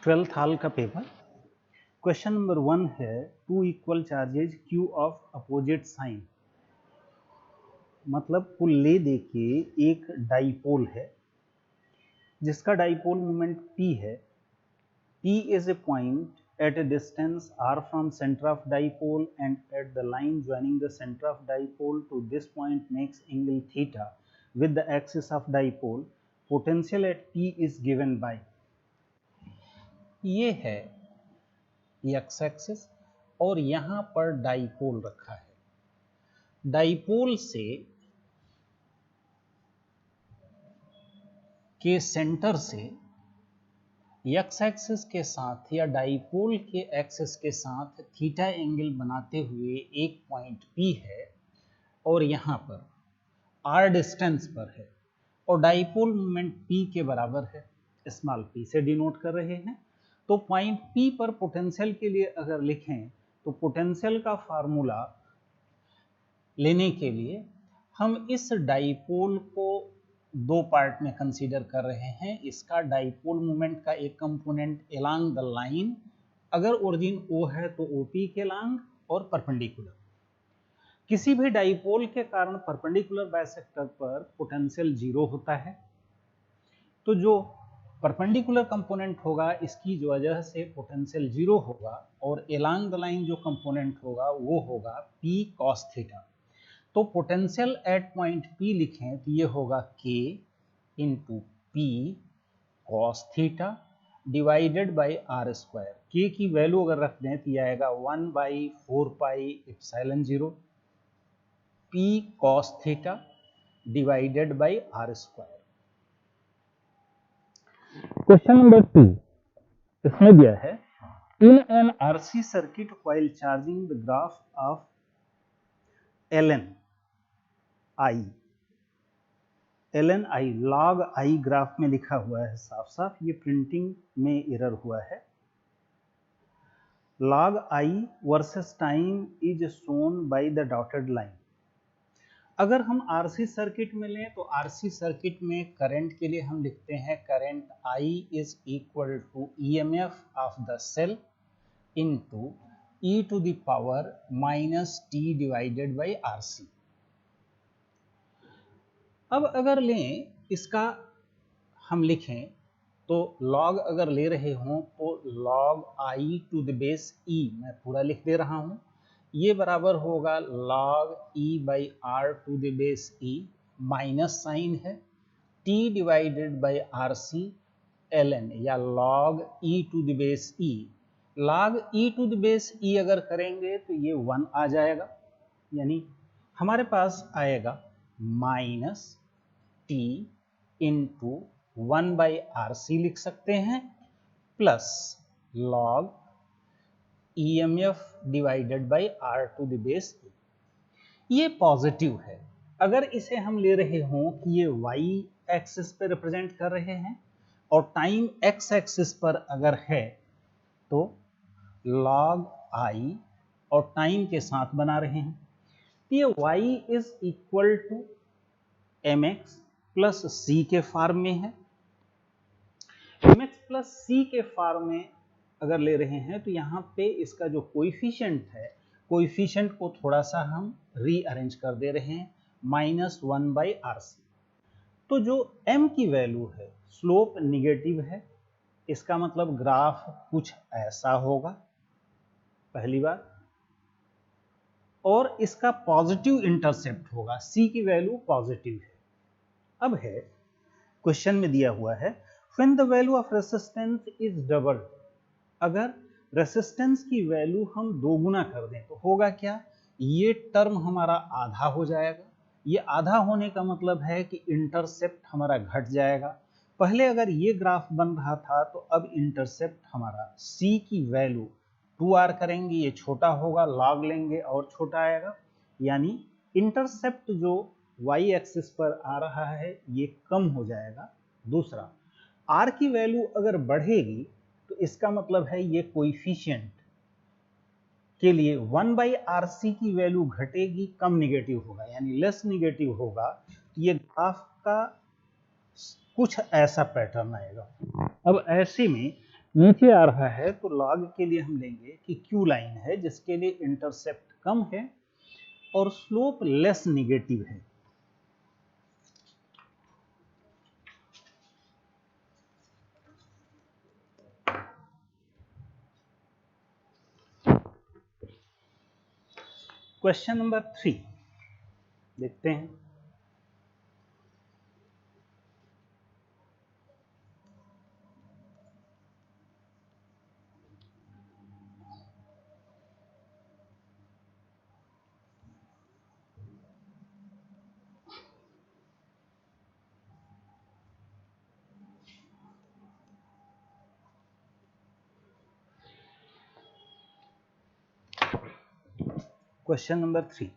12th हाल का paper. Question number 1 है two equal charges Q of opposite sign. मतलब कुल ले दे के एक डाइपोल है जिसका डाइपोल मोमेंट P है। P is a point at a distance r from center of dipole and at the line joining the center of dipole to this point makes angle theta with the axis of dipole. Potential at P is given by। ये है x axis और यहां पर dipole रखा है। Dipole से के centre से एक्स एक्सिस के साथ या डाइपोल के एक्सिस के साथ थीटा एंगल बनाते हुए एक पॉइंट P है और यहां पर r डिस्टेंस पर है और डाइपोल मोमेंट P के बराबर है, स्मॉल p से डिनोट कर रहे हैं। तो पॉइंट P पर पोटेंशियल के लिए अगर लिखें तो पोटेंशियल का फार्मूला लेने के लिए हम इस डाइपोल को दो पार्ट में कंसीडर कर रहे हैं। इसका डाइपोल मोमेंट का एक कंपोनेंट अलोंग द लाइन, अगर ओरिजिन O है तो OP के अलोंग और परपेंडिकुलर। किसी भी डाइपोल के कारण परपेंडिकुलर बाइसेक्टर पर पोटेंशियल 0 होता है, तो जो परपेंडिकुलर कंपोनेंट होगा इसकी जो वजह से पोटेंशियल 0 होगा और अलोंग द लाइन जो कंपोनेंट होगा वो होगा P cos थीटा। तो पोटेंशियल एट पॉइंट P लिखें तो ये होगा K into P cos theta divided by R square. K की वैल्यू अगर रख दें तो ये आएगा 1/4 pi epsilon 0 P cos theta divided by R square. Question number 2 इसमें दिया है in an RC circuit while charging the graph of ln i log i graph में लिखा हुआ है साफ साफ, ये प्रिंटिंग में एरर हुआ है। log i versus time is shown by the dotted line. अगर हम RC सर्किट में लें तो RC सर्किट में करंट के लिए हम लिखते हैं current I is equal to EMF of the cell into e to the power minus t divided by RC। अब अगर लें इसका हम लिखें तो log अगर ले रहे हों तो log i to the base e, मैं पूरा लिख दे रहा हूं, ये बराबर होगा log e by r to the base e, minus sign है t divided by RC ln या log e to the base e। log e to the base e अगर करेंगे तो ये 1 आ जाएगा, यानी हमारे पास आएगा माइनस t इंटू 1/RC लिख सकते हैं plus log EMF divided by r to the base e। ये पॉजिटिव है। अगर इसे हम ले रहे हों कि ये y एक्सिस पे रिप्रेजेंट कर रहे हैं और टाइम x एक्सिस पर अगर है तो log i और टाइम के साथ बना रहे हैं, तो ये y is equal to mx plus c के फॉर्म में है। mx प्लस c के फॉर्म में अगर ले रहे हैं तो यहाँ पे इसका जो कोएफिशिएंट है, कोएफिशिएंट को थोड़ा सा हम रीअरेंज कर दे रहे हैं, -1/RC। तो जो m की वैल्यू है, स्लोप निगेटिव है, इसका मतलब ग्राफ कुछ ऐसा होगा पहली बार, और इसका पॉजिटिव इंटरसेप्ट होगा, c की वैल्यू पॉजिटिव है। अब है क्वेश्चन में दिया हुआ है when the value of resistance is double. अगर रेसिस्टेंस की वैल्यू हम दोगुना कर दें तो होगा क्या, ये टर्म हमारा आधा हो जाएगा। ये आधा होने का मतलब है कि इंटरसेप्ट हमारा घट जाएगा। पहले अगर ये ग्राफ बन रहा था तो अब इंटरसेप्ट हमारा c की वैल्यू 2r करेंगे, ये छोटा होगा, लॉग लेंगे और छोटा आएगा, यानी इंटरसेप्ट जो y एक्सिस पर आ रहा है ये कम हो जाएगा। दूसरा, r की वैल्यू अगर बढ़ेगी तो इसका मतलब है ये कोएफिशिएंट के लिए 1/RC की वैल्यू घटेगी, कम निगेटिव होगा, यानी लेस निगेटिव होगा। तो ये ग्राफ का कुछ ऐसा पैटर्न आएगा। अब ऐसे में नीचे आ रहा है तो लॉग के लिए हम लेंगे कि क्यू लाइन है जिसके लिए इंटरसेप्ट कम है और स्लोप लेस निगेटिव है। क्वेश्चन नंबर 3 देखते हैं। Question number 3.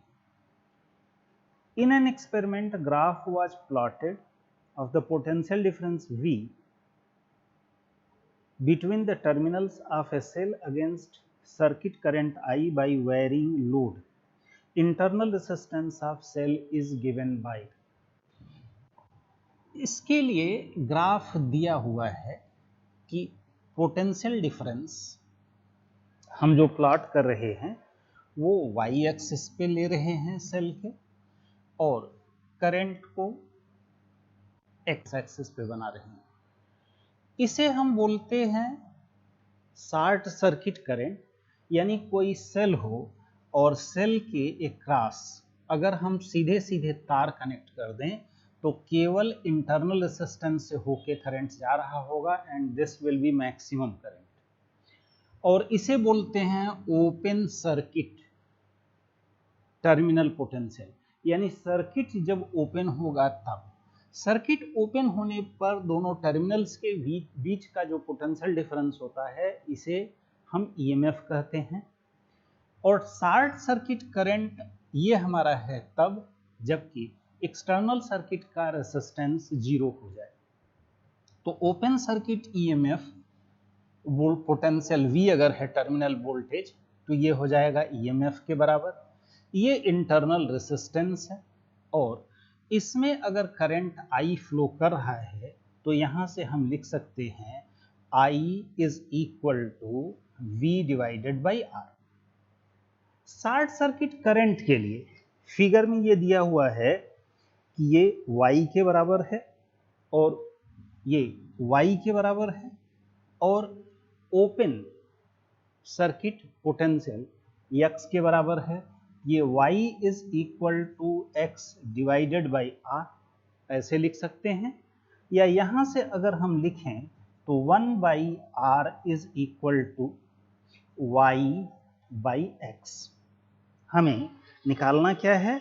In an experiment, a graph was plotted of the potential difference V between the terminals of a cell against circuit current I by varying load. Internal resistance of cell is given by. इसके लिए graph दिया हुआ है कि potential difference हम जो plot कर रहे हैं वो y एक्सिस पे ले रहे हैं सेल के और करंट को x एक्सिस पे बना रहे हैं। इसे हम बोलते हैं शॉर्ट सर्किट करंट, यानी कोई सेल हो और सेल के एक क्रॉस अगर हम सीधे सीधे तार कनेक्ट कर दें तो केवल इंटरनल रेजिस्टेंस से होके करंट जा रहा होगा and this will be maximum current. और इसे बोलते हैं ओपन सर्किट टर्मिनल पोटेंशियल, यानी सर्किट जब ओपन होगा तब। सर्किट ओपन होने पर दोनों टर्मिनल्स के बीच का जो पोटेंशियल डिफरेंस होता है इसे हम ईएमएफ कहते हैं। और शॉर्ट सर्किट करंट ये हमारा है तब जबकि एक्सटर्नल सर्किट का रेजिस्टेंस 0 हो जाए। तो open circuit EMF potential V अगर है टर्मिनल वोल्टेज तो ये हो जाएगा ईएमएफ के बराबर। ये इंटरनल रेजिस्टेंस है और इसमें अगर करंट I फ्लो कर रहा है तो यहां से हम लिख सकते हैं I is equal to V divided by R। Short circuit current के लिए फिगर में ये दिया हुआ है कि ये Y के बराबर है और ये Y के बराबर है और ओपन सर्किट पोटेंशियल x के बराबर है। ये y is equal to x divided by r ऐसे लिख सकते हैं, या यहां से अगर हम लिखें तो 1 by r is equal to y by x। हमें निकालना क्या है?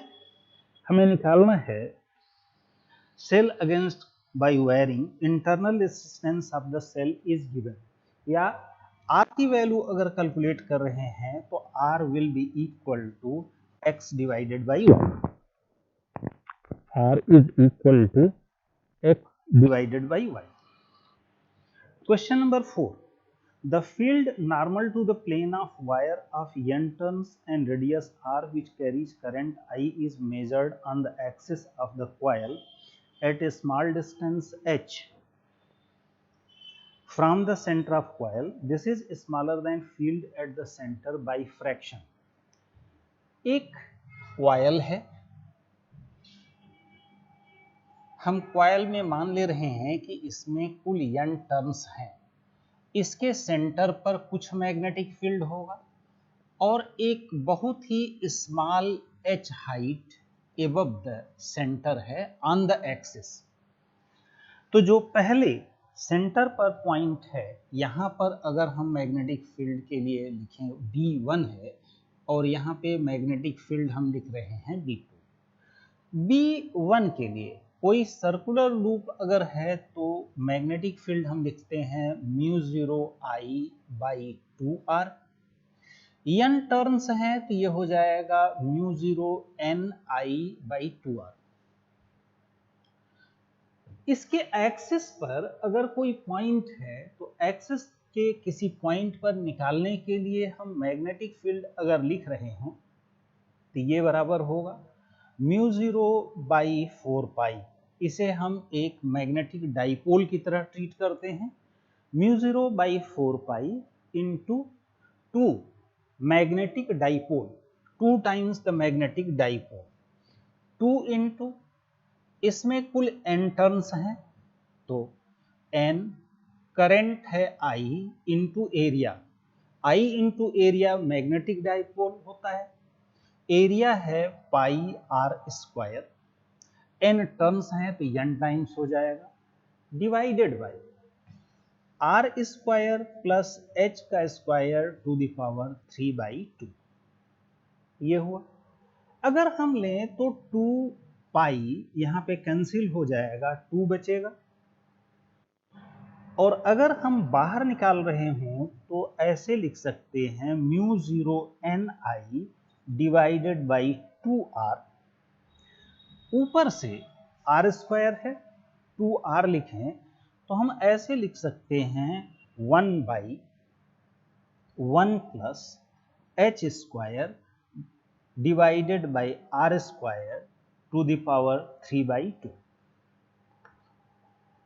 हमें निकालना है cell against by wiring internal resistance of the cell is given, या R की वैल्यू अगर कैलकुलेट कर रहे हैं तो R will be equal to x divided by y। R is equal to x divided by y। Question number 4. The field normal to the plane of wire of n turns and radius r which carries current I is measured on the axis of the coil at a small distance h from the center of coil. This is smaller than field at the center by fraction. एक coil है, हम coil में मान ले रहे हैं कि इसमें कुल n टर्न्स हैं। इसके सेंटर पर कुछ मैग्नेटिक फील्ड होगा और एक बहुत ही small h height above the centre है ऑन द एक्सिस। तो जो पहले सेंटर पर पॉइंट है यहाँ पर अगर हम मैग्नेटिक फील्ड के लिए लिखें B1 है और यहाँ पे मैग्नेटिक फील्ड हम लिख रहे हैं B2। B1 के लिए कोई सर्कुलर लूप अगर है तो मैग्नेटिक फील्ड हम लिखते हैं μ0 I by 2R। n turns हैं तो ये हो जाएगा μ0 n I बाई 2R। इसके एक्सिस पर अगर कोई पॉइंट है तो एक्सिस के किसी पॉइंट पर निकालने के लिए हम मैग्नेटिक फील्ड अगर लिख रहे हो तो ये बराबर होगा μ0 बाई 4 पाई। इसे हम एक मैग्नेटिक डाइपोल की तरह ट्रीट करते हैं μ0/4 into 2 magnetic dipole, 2 times the magnetic dipole, 2 into इसमें कुल n टर्न्स हैं, तो n करंट है I into area, I into area magnetic dipole होता है, एरिया है pi R square, n turns हैं तो n टाइम्स हो जाएगा, divided by R square plus h का स्क्वायर टू द पावर 3/2, ये हुआ। अगर हम लें तो 2 पाई यहां पे कैंसिल हो जाएगा, 2 बचेगा, और अगर हम बाहर निकाल रहे हों तो ऐसे लिख सकते हैं μ0 ni डिवाइडेड बाई 2r, ऊपर से r स्क्वायर है, 2r लिखें तो हम ऐसे लिख सकते हैं 1/1 plus h square divided by r square to the power 3/2।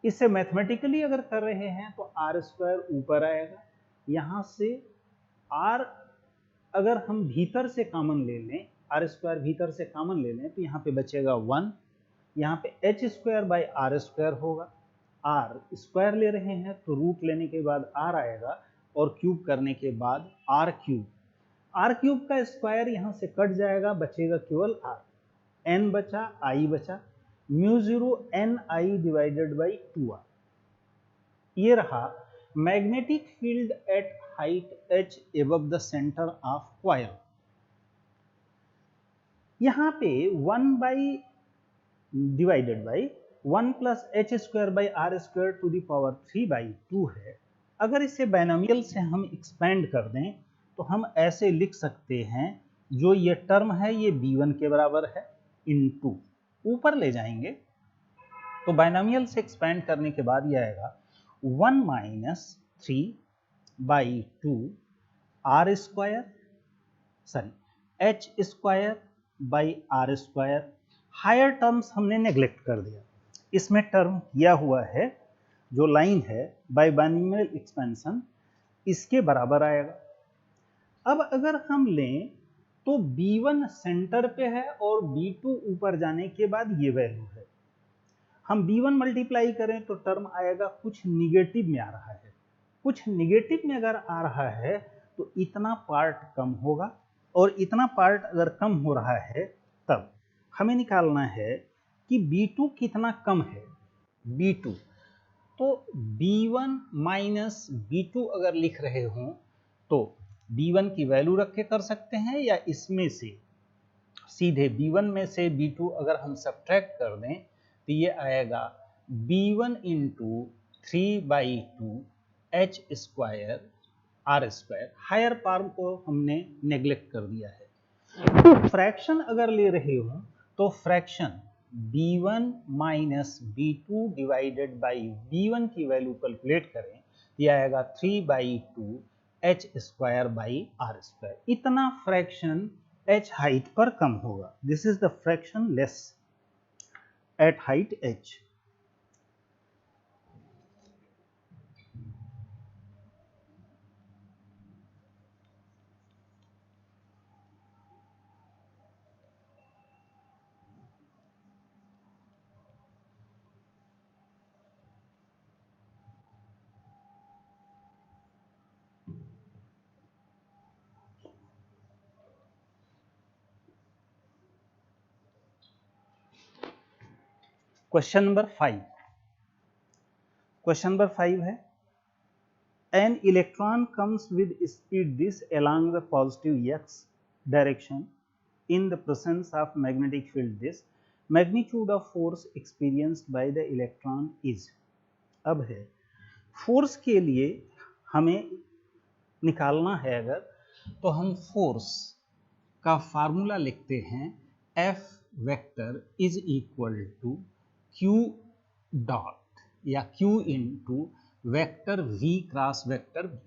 इसे मैथमेटिकली अगर कर रहे हैं तो आर स्क्वायर ऊपर आएगा, यहां से आर अगर हम भीतर से कॉमन ले लें, आर स्क्वायर भीतर से कॉमन ले लें तो यहाँ पे बचेगा 1, यहाँ पे H square by R square होगा, आर स्क्वायर ले रहे हैं तो रूट लेने के बाद आर आएगा और क्यूब करने के बाद आर क्यूब का स्क्वायर यहाँ से कट जाएगा, बचेगा केवल आर, एन बचा, आई बचा, μ0 ni डिवाइडेड बाई 2r। ये रहा magnetic field at height h above the centre of coil. यहां पे 1 by divided by 1 plus h square by R square to the power 3/2 है। अगर इसे बाइनोमियल से हम एक्सपेंड कर दें तो हम ऐसे लिख सकते हैं, जो ये टर्म है ये b1 के बराबर है, इनटू ऊपर ले जाएंगे तो बाइनोमियल से एक्सपेंड करने के बाद ये आएगा 1 minus 3/2 R square, sorry H square by R square. Higher terms हमने नेग्लेक्ट कर दिया, इसमें टर्म किया हुआ है, जो लाइन है बाय बाइनोमियल एक्सपेंशन इसके बराबर आएगा। अब अगर हम लें तो b1 सेंटर पे है और b2 ऊपर जाने के बाद ये वैल्यू है, हम b1 मल्टीप्लाई करें तो टर्म आएगा कुछ निगेटिव में आ रहा है, कुछ निगेटिव में अगर आ रहा है तो इतना पार्ट कम होगा, और इतना पार्ट अगर कम हो रहा है तब हमें निकालना है कि b2 कितना कम है, b2, तो b1 माइनस b2 अगर लिख रहे हों तो b1 की वैल्यू रख के कर सकते हैं, या इसमें से सीधे b1 में से b2 अगर हम सब्ट्रैक्ट कर दें तो ये आएगा b1 into 3/2 h square R square. Higher term को हमने नेग्लेक्ट कर दिया है। तो फ्रैक्शन अगर ले रहे हो तो fraction b1 minus b2 divided by b1 की वैल्यू कैलकुलेट करें तो यह आएगा 3/2 h square by R square. इतना फ्रैक्शन h हाइट पर कम होगा, this is the fraction less at height h। Question number 5, question number 5 है, an electron comes with speed this along the positive x direction in the presence of magnetic field this, magnitude of force experienced by the electron is। अब है force के लिए हमें निकालना है अगर, तो हम फोर्स का फार्मूला लिखते हैं F vector is equal to Q dot या Q into vector V cross vector V।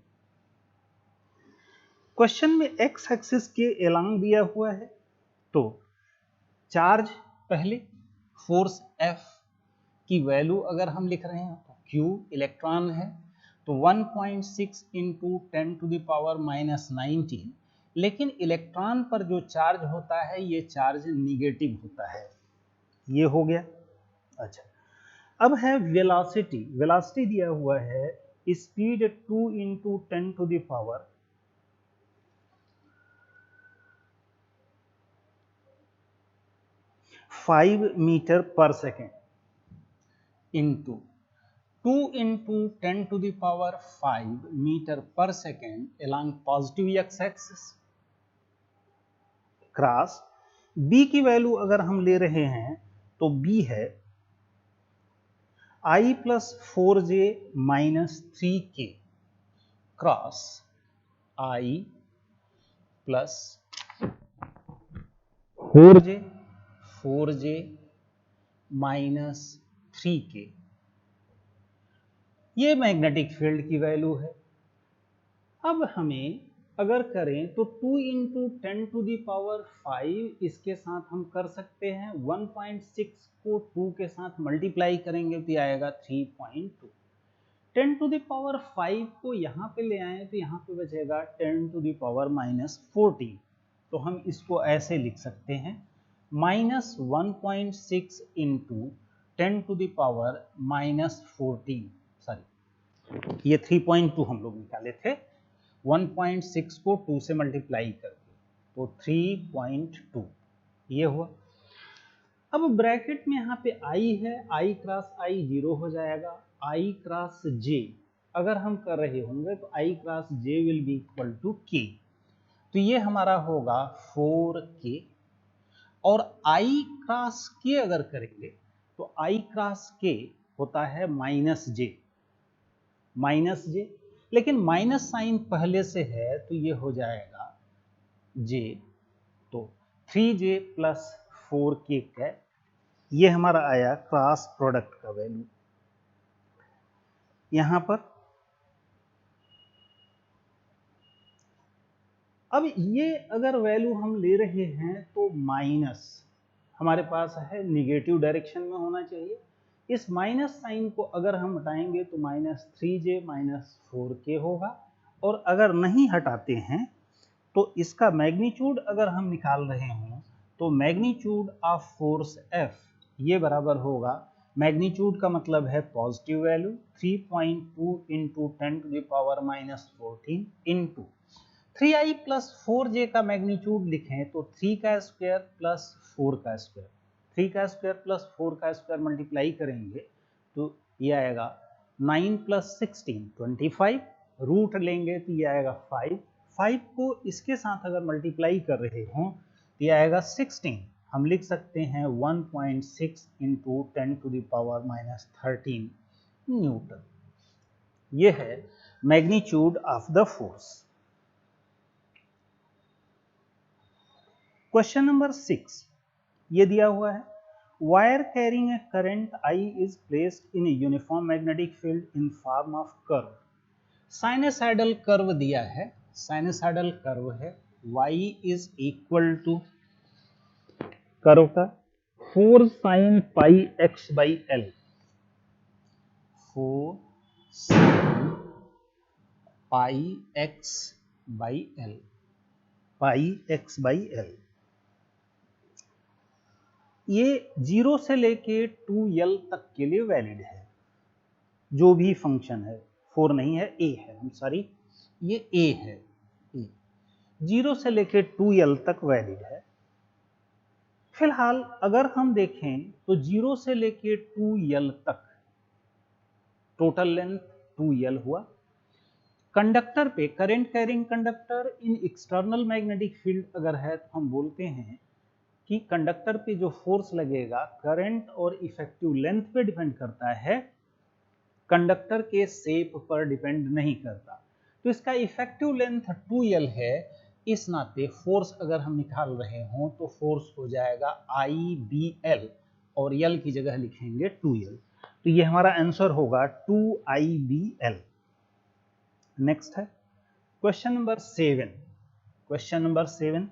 Question में x एक्सिस के एलॉन्ग दिया हुआ है, तो चार्ज पहले, फोर्स F की वैल्यू अगर हम लिख रहे हैं तो Q इलेक्ट्रॉन है, तो 1.6 इंटू 10⁻⁻19, लेकिन इलेक्ट्रॉन पर जो चार्ज होता है ये चार्ज निगेटिव होता है। ये हो गया। अच्छा, अब है वेलोसिटी। वेलोसिटी दिया हुआ है speed 2 into 10⁵ metre per second into 2 into 10⁵ metre per second along positive x axis cross b की वैल्यू अगर हम ले रहे हैं तो b है I plus 4j minus 3k cross I plus 4j minus 3k। ये मैग्नेटिक फील्ड की वैल्यू है। अब हमें अगर करें तो 2 इंटू 10⁵ इसके साथ हम कर सकते हैं, 1.6 को 2 के साथ मल्टीप्लाई करेंगे तो आएगा 3.2। 10⁵ को यहाँ पे ले आए तो यहाँ पे बचेगा 10⁻⁻14। तो हम इसको ऐसे लिख सकते हैं -1.6 इंटू 10⁻⁻14, सॉरी ये 3.2 हम लोग निकाले थे, 1.6 को 2 से मल्टीप्लाई करके तो 3.2 ये हुआ। अब ब्रैकेट में यहाँ पे i है, i क्रॉस i 0 हो जाएगा, i क्रॉस j अगर हम कर रहे होंगे तो i cross j will be equal to k, तो ये हमारा होगा 4k। और i क्रॉस k अगर करेंगे तो i क्रॉस k होता है माइनस j, लेकिन माइनस साइन पहले से है तो ये हो जाएगा j, तो 3j प्लस 4k का ये हमारा आया क्रॉस प्रोडक्ट का वैल्यू। यहां पर अब ये अगर वैल्यू हम ले रहे हैं तो माइनस हमारे पास है, निगेटिव डायरेक्शन में होना चाहिए। इस माइनस साइन को अगर हम हटाएंगे तो -3j माइनस 4k होगा, और अगर नहीं हटाते हैं तो इसका मैग्नीट्यूड अगर हम निकाल रहे हों तो मैग्नीट्यूड ऑफ फोर्स F ये बराबर होगा, मैग्नीट्यूड का मतलब है positive value, 3.2 into 10⁻⁻14 into 3i plus 4j का मैग्नीट्यूड लिखें तो 3 का स्क्वायर प्लस 4 का स्क्वायर, 3 का स्क्वायर प्लस 4 का स्क्वायर मल्टीप्लाई करेंगे तो ये आएगा 9 प्लस 16 25, रूट लेंगे तो ये आएगा 5 को इसके साथ अगर मल्टीप्लाई कर रहे हों तो ये आएगा 16। हम लिख सकते हैं 1.6 इंटू 10⁻⁻13 न्यूटन। ये है magnitude of the force. Question number 6 ये दिया हुआ है, wire carrying a current I is placed in a uniform magnetic field in form of curve. Sinusoidal curve दिया है, साइनसॉइडल कर्व है y is equal to curve का 4 sin pi x by L, 4 sin pi x by L, pi x by L. ये 0 से लेके 2l तक के लिए वैलिड है, जो भी फंक्शन है, 4 नहीं है, a है, हम सॉरी ये a है, a 0 से लेके 2l तक वैलिड है। फिलहाल अगर हम देखें तो 0 से लेके 2l तक टोटल लेंथ 2l हुआ। कंडक्टर पे current carrying conductor in external magnetic field अगर है तो हम बोलते हैं कि कंडक्टर पे जो फोर्स लगेगा करंट और इफेक्टिव लेंथ पे डिपेंड करता है, कंडक्टर के शेप पर डिपेंड नहीं करता। तो इसका इफेक्टिव लेंथ 2l है, इस नाते फोर्स अगर हम निकाल रहे हों तो फोर्स हो जाएगा IBL और l की जगह लिखेंगे 2l, तो ये हमारा आंसर होगा 2IBL। नेक्स्ट है question number 7। Question number 7,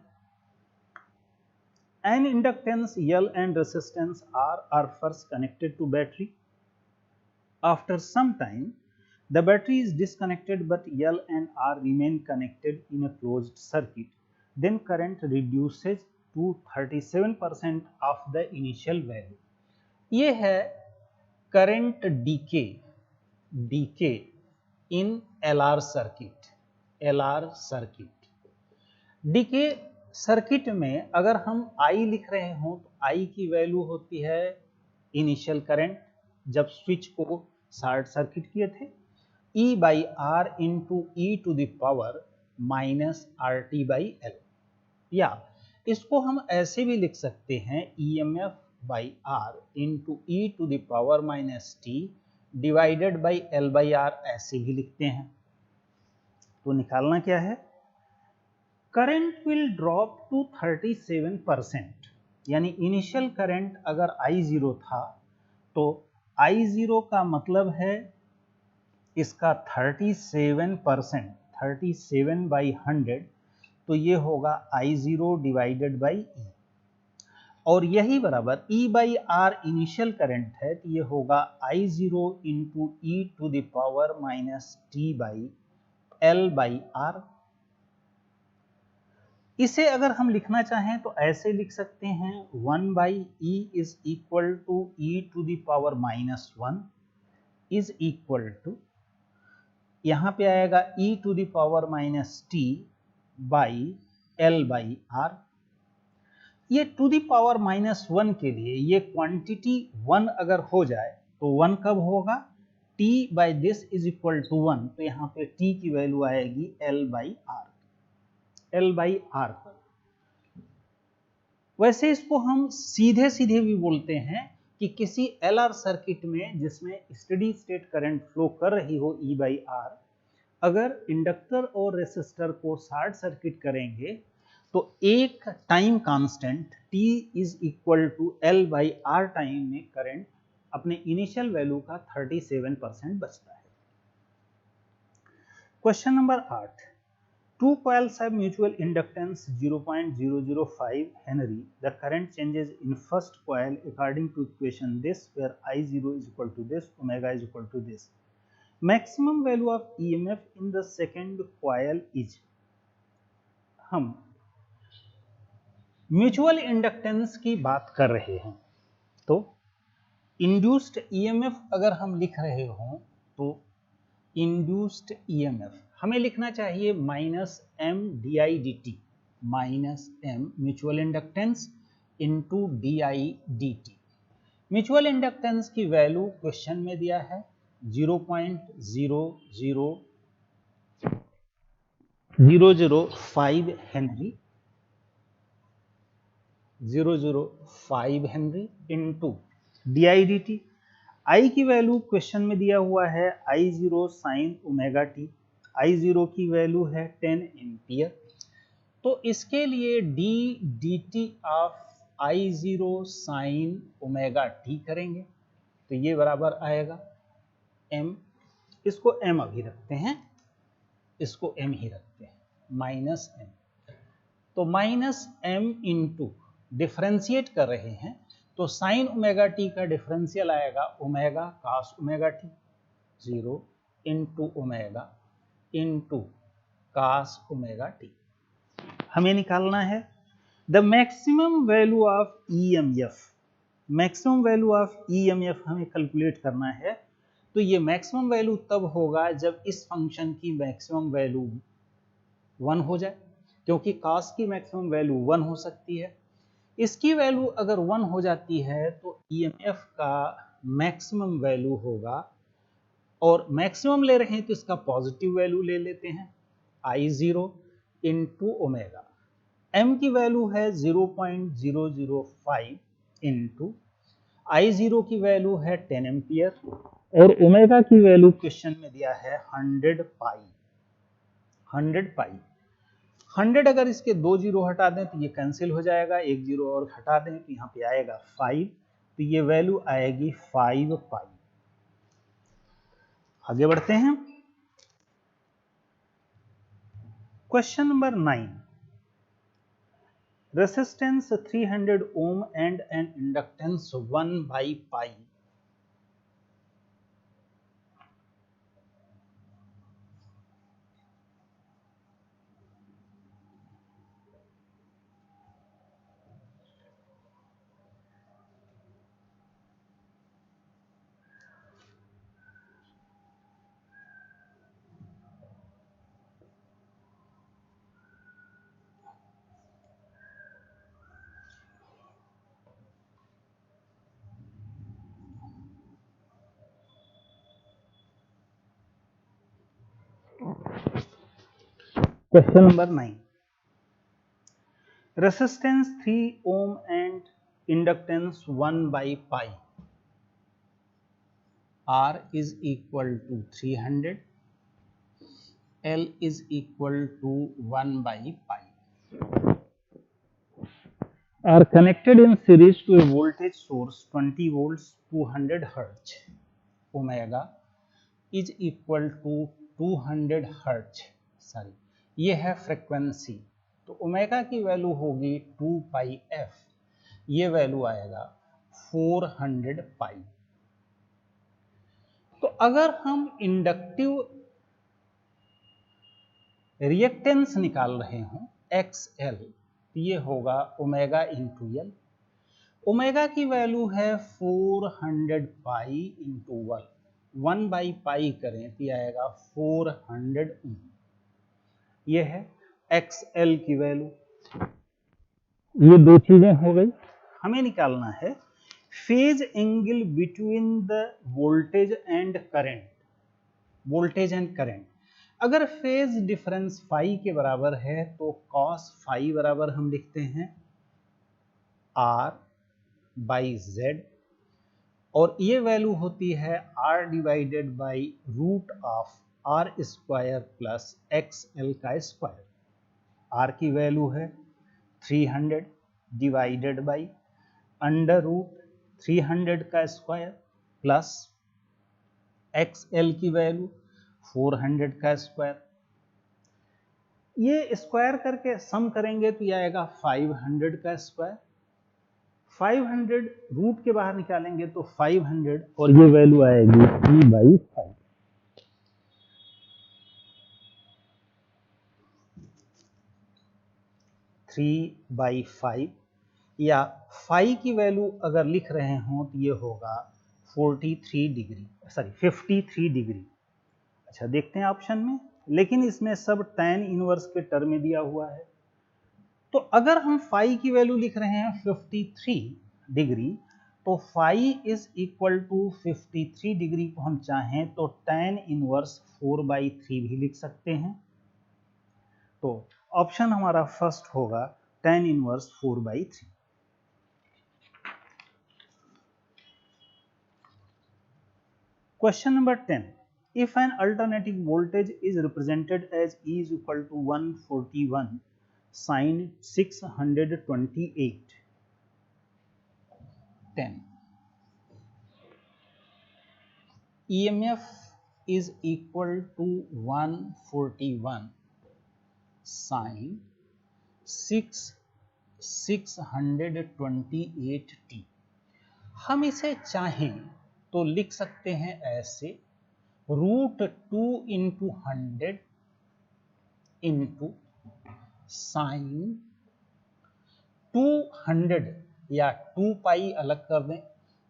an inductance L and resistance R are first connected to battery. After some time, The battery is disconnected but L and R remain connected in a closed circuit. Then current reduces to 37% of the initial value. ये है current decay in LR circuit. Decay circuit में अगर हम I लिख रहे हो तो I की वैल्यू होती है इनिशियल करंट जब स्विच को शॉर्ट सर्किट किए थे, E by R into E to the power minus R T by L, या इसको हम ऐसे भी लिख सकते हैं EMF by R into E to the power minus T divided by L by R, ऐसे भी लिखते हैं। तो निकालना क्या है, करंट विल ड्रॉप टू 37%, यानी इनिशियल करंट अगर I0 था तो I0 का मतलब है इसका 37%, 37 बाई 100, तो ये होगा I0 डिवाइडेड बाई E, और यही बराबर E by R initial current है, तो ये होगा I0 into E to the power minus T by L by R. इसे अगर हम लिखना चाहें तो ऐसे लिख सकते हैं 1 by E is equal to E to the power minus 1 is equal to, यहां पे आएगा E to the power minus T by L by R. ये टू द पावर माइनस 1 के लिए ये क्वांटिटी 1 अगर हो जाए तो 1 कब होगा, t by this is equal to 1, तो यहाँ पे t की वैल्यू आएगी L by R, L by R पर। वैसे इसको हम सीधे सीधे भी बोलते हैं कि किसी LR सर्किट में जिसमें स्टेडी स्टेट करंट फ्लो कर रही हो E बाई आर, अगर इंडक्टर और रेसिस्टर को शॉर्ट सर्किट करेंगे तो एक time constant T is equal to L by R time में करंट अपने इनिशियल वैल्यू का 37% बचता है। Question number 8, two coils have mutual inductance 0.005 Henry. The current changes in first coil according to equation this, where I0 is equal to this, omega is equal to this. Maximum value of EMF in the second coil is, हम mutual inductance की बात कर रहे हैं तो induced EMF अगर हम लिख रहे हो तो इंड्यूस्ड EMF हमें लिखना चाहिए minus M D I D T, minus M mutual inductance into D I D T. Mutual inductance की वैल्यू क्वेश्चन में दिया है 0.00005 henry, 005 henry into D I D T. I की वैल्यू क्वेश्चन में दिया हुआ है I0 sine omega T, I0 की वैल्यू है 10 एम्पियर, तो इसके लिए D D T of I0 sine omega T करेंगे तो ये बराबर आएगा m, इसको m अभी रखते हैं, इसको m ही रखते हैं, माइनस m, तो माइनस m इंटू डिफरेंशिएट कर रहे हैं तो साइन ओमेगा टी का डिफरेंशियल आएगा omega cos omega T, 0 into omega into cos omega T. हमें निकालना है the maximum value of EMF, maximum value of EMF हमें कैलकुलेट करना है। तो ये मैक्सिमम वैल्यू तब होगा जब इस फंक्शन की मैक्सिमम वैल्यू 1 हो जाए, क्योंकि कॉस की मैक्सिमम वैल्यू 1 हो सकती है। इसकी वैल्यू अगर 1 हो जाती है तो EMF का मैक्सिमम वैल्यू होगा, और मैक्सिमम ले रहे हैं तो इसका पॉजिटिव वैल्यू ले लेते हैं I0 इंटू ओमेगा। m की वैल्यू है 0.005 इंटू I0 की वैल्यू है 10 एम्पियर, और ओमेगा की वैल्यू क्वेश्चन में दिया है 100 पाई। 100 अगर इसके 2 जीरो हटा दें तो ये कैंसिल हो जाएगा, एक जीरो और हटा दें तो यहाँ पे आएगा 5, तो ये वैल्यू आएगी 5 पाई। आगे बढ़ते हैं, question number 9, resistance 300 ohm and an inductance 1 by pi question number 9, resistance 3 ohm and inductance 1 by pi, R is equal to 300, L is equal to 1 by pi, are connected in series to a voltage source 20 volts 200 hertz. Omega is equal to 200 hertz. Sorry, ये है frequency, तो omega की value होगी 2 पाई F, ये value आएगा 400 पाई। तो अगर हम इंडक्टिव रिएक्टेंस निकाल रहे हों XL, तो ये होगा ओमेगा इंटू एल। ओमेगा की वैल्यू है 400 पाई इंटू 1 बाई पाई करें तो आएगा 400 ओम। ये है XL की वैल्यू। ये दो चीजें हो गई। हमें निकालना है phase angle between the voltage and current. Voltage and current, अगर फेज डिफरेंस फाई के बराबर है तो कॉस फाई बराबर हम लिखते हैं R बाई Z, और ये वैल्यू होती है R divided by root of R square plus XL का स्क्वायर। R की वैल्यू है 300 डिवाइडेड बाई अंडर रूट 300 का स्क्वायर प्लस XL की वैल्यू 400 का स्क्वायर। ये स्क्वायर करके सम करेंगे तो ये आएगा 500 का स्क्वायर। 500 रूट के बाहर निकालेंगे तो 500, और ये वैल्यू आएगी 3/5। 3/5 या फाई की वैल्यू अगर लिख रहे हो तो ये होगा 43 डिग्री, सॉरी 53 डिग्री। अच्छा, देखते हैं ऑप्शन में, लेकिन इसमें सब tan इनवर्स के टर्म में दिया हुआ है। तो अगर हम फाई की वैल्यू लिख रहे हैं 53 डिग्री, तो phi is equal to 53 degree को हम चाहें तो tan इनवर्स 4/3 भी लिख सकते हैं। तो ऑप्शन हमारा फर्स्ट होगा tan inverse 4/3। Question number 10, if an alternating voltage is represented as E is equal to 141 sin 628, 10, EMF is equal to 141 sin 628t। हम इसे चाहें तो लिख सकते हैं ऐसे, √2 इंटू 100 इंटू साइन 200, या 2 पाई अलग कर दें,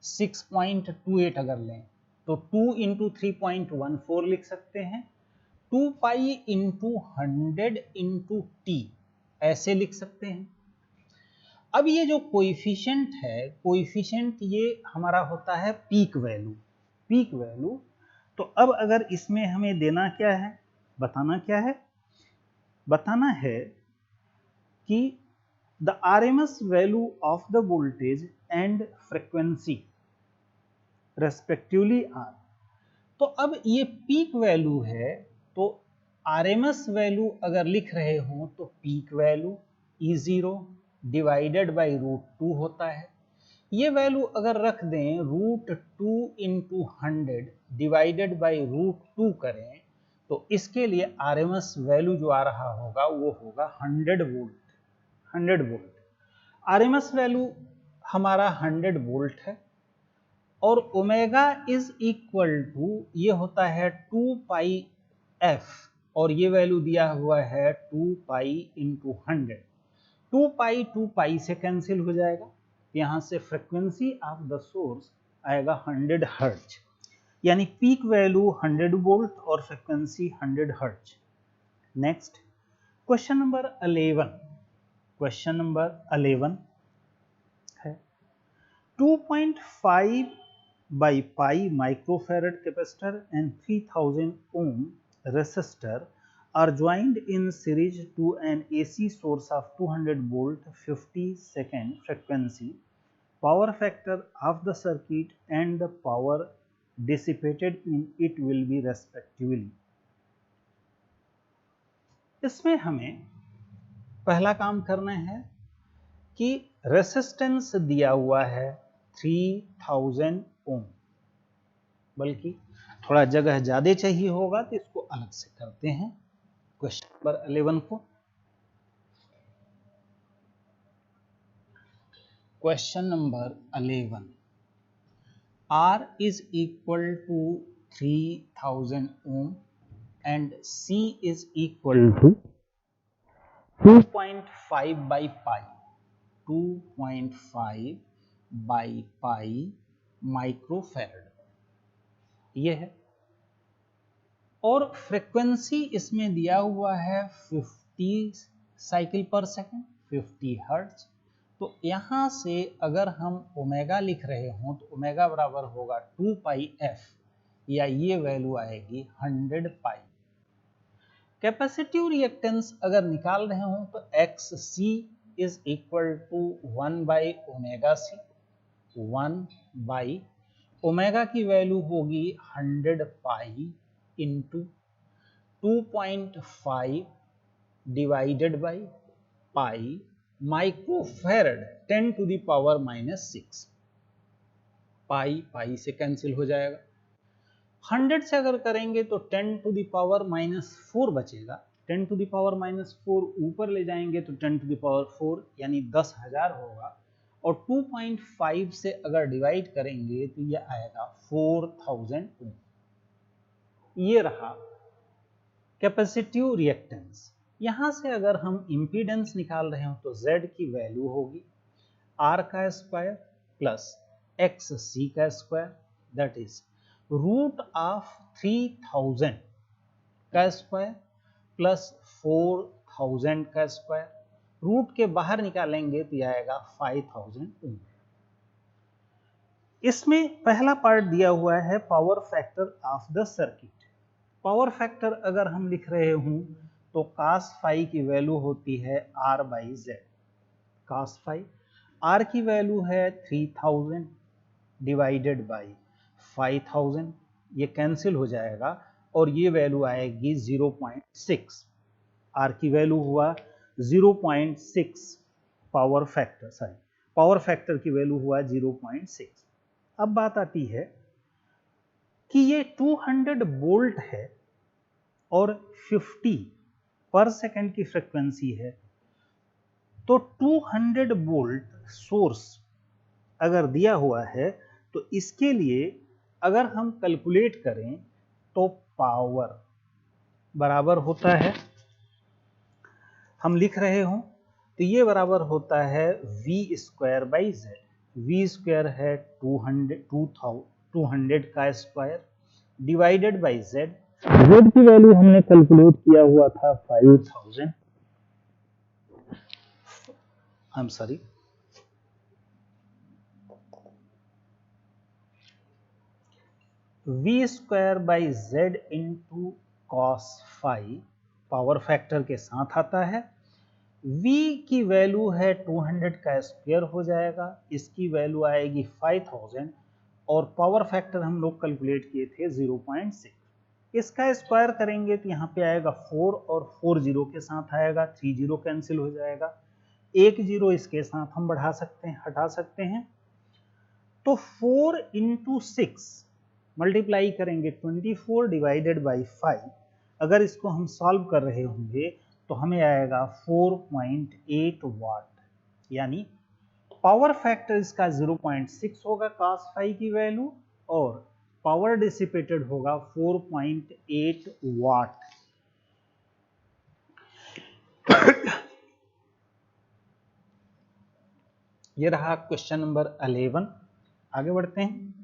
6.28 अगर लें तो 2 इंटू 3.14 लिख सकते हैं। 2 पाई इंटू 100 इंटू टी ऐसे लिख सकते हैं। अब ये जो कोएफिशिएंट है, कोएफिशिएंट ये हमारा होता है पीक वैल्यू, पीक वैल्यू। तो अब अगर इसमें हमें देना क्या है, बताना क्या है, बताना है कि the RMS value of the voltage and frequency respectively are. तो अब ये पीक वैल्यू है, तो RMS वैल्यू अगर लिख रहे हो तो peak value E0 divided by √2 होता है। ये वैल्यू अगर रख दें √2 इंटू 100 डिवाइडेड बाई √2 करें, तो इसके लिए RMS वैल्यू जो आ रहा होगा वो होगा 100 वोल्ट। 100 वोल्ट RMS वैल्यू हमारा 100 वोल्ट है, और ओमेगा इज इक्वल टू ये होता है 2 पाई एफ, और ये वैल्यू दिया हुआ है 2 पाई इंटू 100। 2 पाई से कैंसिल हो जाएगा, यहां से फ्रीक्वेंसी ऑफ द सोर्स आएगा 100 हर्ट्ज, यानी पीक वैल्यू 100 वोल्ट और frequency 100 hertz. Next question number 11, question number 11 है 2.5 by pi microfarad capacitor and 3000 ohm resistor are joined in series to an AC source of 200 volt 50 second frequency, power factor of the circuit and the power dissipated in it will be respectively. इसमें हमें पहला काम करना है कि resistance दिया हुआ है 3000 ओम, बल्कि थोड़ा जगह ज्यादा चाहिए होगा तो इसको अलग से करते हैं। क्वेश्चन नंबर 11 को, question number 11, R is equal to 3000 ohm and C is equal to 2.5 by pi, 2.5 by pi microfarad ये है, और फ्रीक्वेंसी इसमें दिया हुआ है 50 साइकिल पर सेकंड, 50 हर्ट्ज। तो यहां से अगर हम ओमेगा लिख रहे हों तो ओमेगा बराबर होगा 2 पाई एफ, या ये वैल्यू आएगी 100 पाई। कैपेसिटिव रिएक्टेंस अगर निकाल रहे हों तो X C is equal to 1 by omega C, 1 by omega की वैल्यू होगी 100 pi into 2.5 divided by pi microfarad 10 to the power -6। Pi pi से कैंसिल हो जाएगा। 100 से अगर करेंगे तो 10 टू द पावर -4 बचेगा। 10 टू द पावर -4 ऊपर ले जाएंगे तो 10 टू द पावर 4 यानी 10,000 होगा, और 2.5 से अगर डिवाइड करेंगे तो ये आएगा 4000 ओम। ये रहा कैपेसिटिव रिएक्टेंस। यहां से अगर हम इंपीडेंस निकाल रहे हो तो Z की वैल्यू होगी R का स्क्वायर प्लस XC का square, that is root of 3000 का स्क्वायर प्लस 4000 का स्क्वायर। रूट के बाहर निकालेंगे तो आएगा 5000 ओम। इसमें पहला पार्ट दिया हुआ है power factor of the circuit. Power factor अगर हम लिख रहे हूं तो cos फाई की वैल्यू होती है R by Z। cos phi R की वैल्यू है 3000 डिवाइडेड बाई 5000, ये कैंसिल हो जाएगा और ये वैल्यू आएगी 0.6। R की वैल्यू हुआ 0.6, पावर फैक्टर की वैल्यू हुआ 0.6। अब बात आती है कि ये 200 वोल्ट है और 50 पर सेकंड की फ्रीक्वेंसी है, तो 200 वोल्ट सोर्स अगर दिया हुआ है तो इसके लिए अगर हम कैलकुलेट करें तो पावर बराबर होता है, हम लिख रहे हो तो ये बराबर होता है V square by Z। V square है 200 का square divided by Z। Z की वैल्यू हमने कैलकुलेट किया हुआ था 5000, I am sorry, V square by Z into cos phi power factor के साथ आता है। V की वैल्यू है 200 का स्क्वायर हो जाएगा, इसकी वैल्यू आएगी 5000 और पावर फैक्टर हम लोग कैलकुलेट किए थे 0.6। इसका स्क्वायर करेंगे तो यहाँ पे आएगा 4 और 4 जीरो के साथ आएगा, 3 जीरो कैंसिल हो जाएगा, 1 जीरो इसके साथ हम बढ़ा सकते हैं, हटा सकते हैं। तो 4 इंटू 6 मल्टीप्लाई करेंगे 24 डिवाइडेड बाई 5। अगर इसको हम सॉल्व कर रहे होंगे तो हमें आएगा 4.8 वाट, यानी पावर फैक्टर इसका 0.6 होगा cos फाई की वैल्यू, और पावर डिसिपेटेड होगा 4.8 वाट। ये रहा क्वेश्चन नंबर 11। आगे बढ़ते हैं।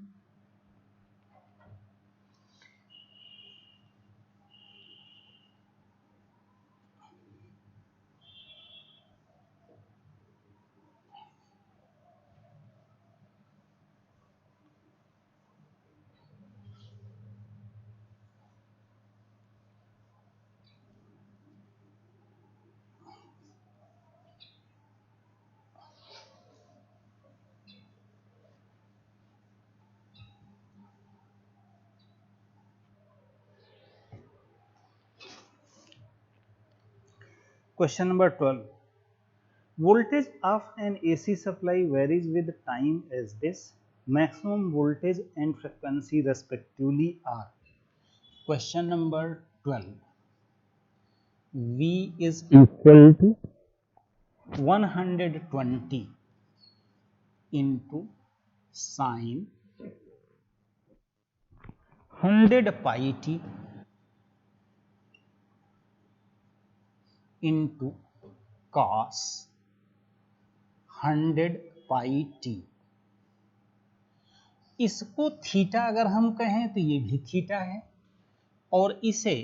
Question number 12. Voltage of an AC supply varies with time as this. Maximum voltage and frequency respectively are. Question number 12. V is equal to 120 into sine 100 pi t into cos 100 pi T. इसको theta अगर हम कहें तो ये भी theta है, और इसे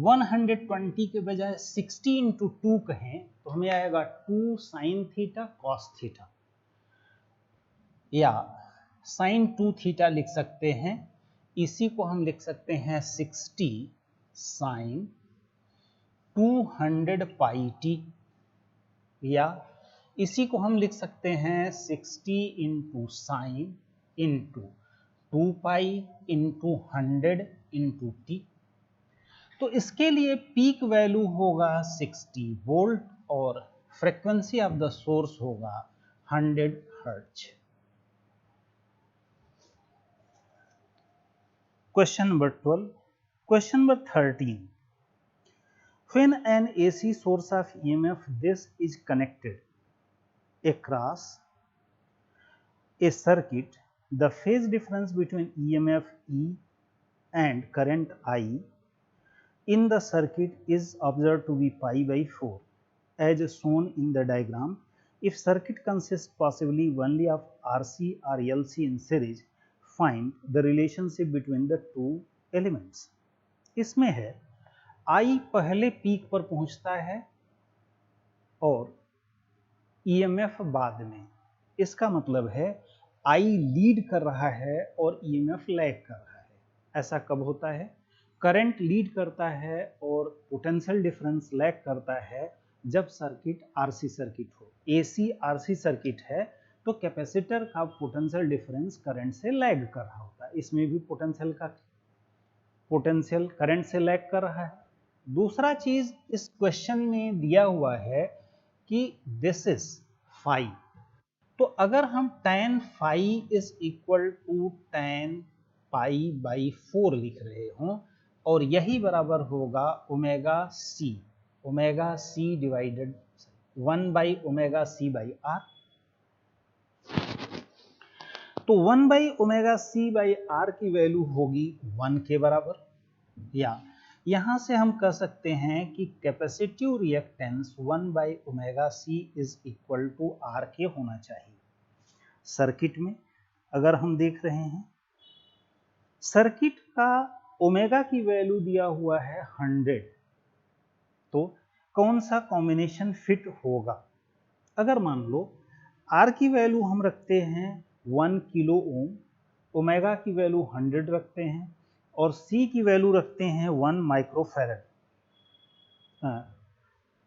120 के बजाय 60 इंटू 2 कहें तो हमें आएगा 2 साइन थीटा कॉस थीटा, या साइन 2 थीटा लिख सकते हैं। इसी को हम लिख सकते हैं 60 साइन 200 पाई टी, या इसी को हम लिख सकते हैं 60 into sine into 2 pi into 100 into T. तो इसके लिए पीक वैल्यू होगा 60 वोल्ट और फ्रीक्वेंसी ऑफ द सोर्स होगा 100 hertz. Question number 12। Question number 13। When an AC source of EMF this is connected across a circuit, the phase difference between EMF E and current I in the circuit is observed to be pi by 4 as shown in the diagram. If circuit consists possibly only of RC or LC in series, find the relationship between the two elements. इसमें है I पहले peak पर पहुंचता है और EMF बाद में। इसका मतलब है I लीड कर रहा है और EMF लैग कर रहा है। ऐसा कब होता है? करंट लीड करता है और पोटेंशियल डिफरेंस लैग करता है जब सर्किट RC सर्किट हो। AC RC सर्किट है तो कैपेसिटर का पोटेंशियल डिफरेंस करंट से लैग कर रहा होता है। इसमें भी पोटेंशियल करंट से लैग कर रहा है। दूसरा चीज इस क्वेश्चन में दिया हुआ है कि दिस इज फाई, तो अगर हम tan phi is equal to tan pi by 4 लिख रहे हों और यही बराबर होगा omega C divided 1 by omega C by R, तो 1 by omega C by R की वैल्यू होगी 1 के बराबर, या यहां से हम कह सकते हैं कि capacitive reactance 1 by omega C is equal to R के होना चाहिए। सर्किट में अगर हम देख रहे हैं सर्किट का ओमेगा की वैल्यू दिया हुआ है 100, तो कौन सा कॉम्बिनेशन फिट होगा? अगर मान लो आर की वैल्यू हम रखते हैं 1 किलो ओम, ओमेगा की वैल्यू 100 रखते हैं और C की वैल्यू रखते हैं 1 माइक्रोफैरड।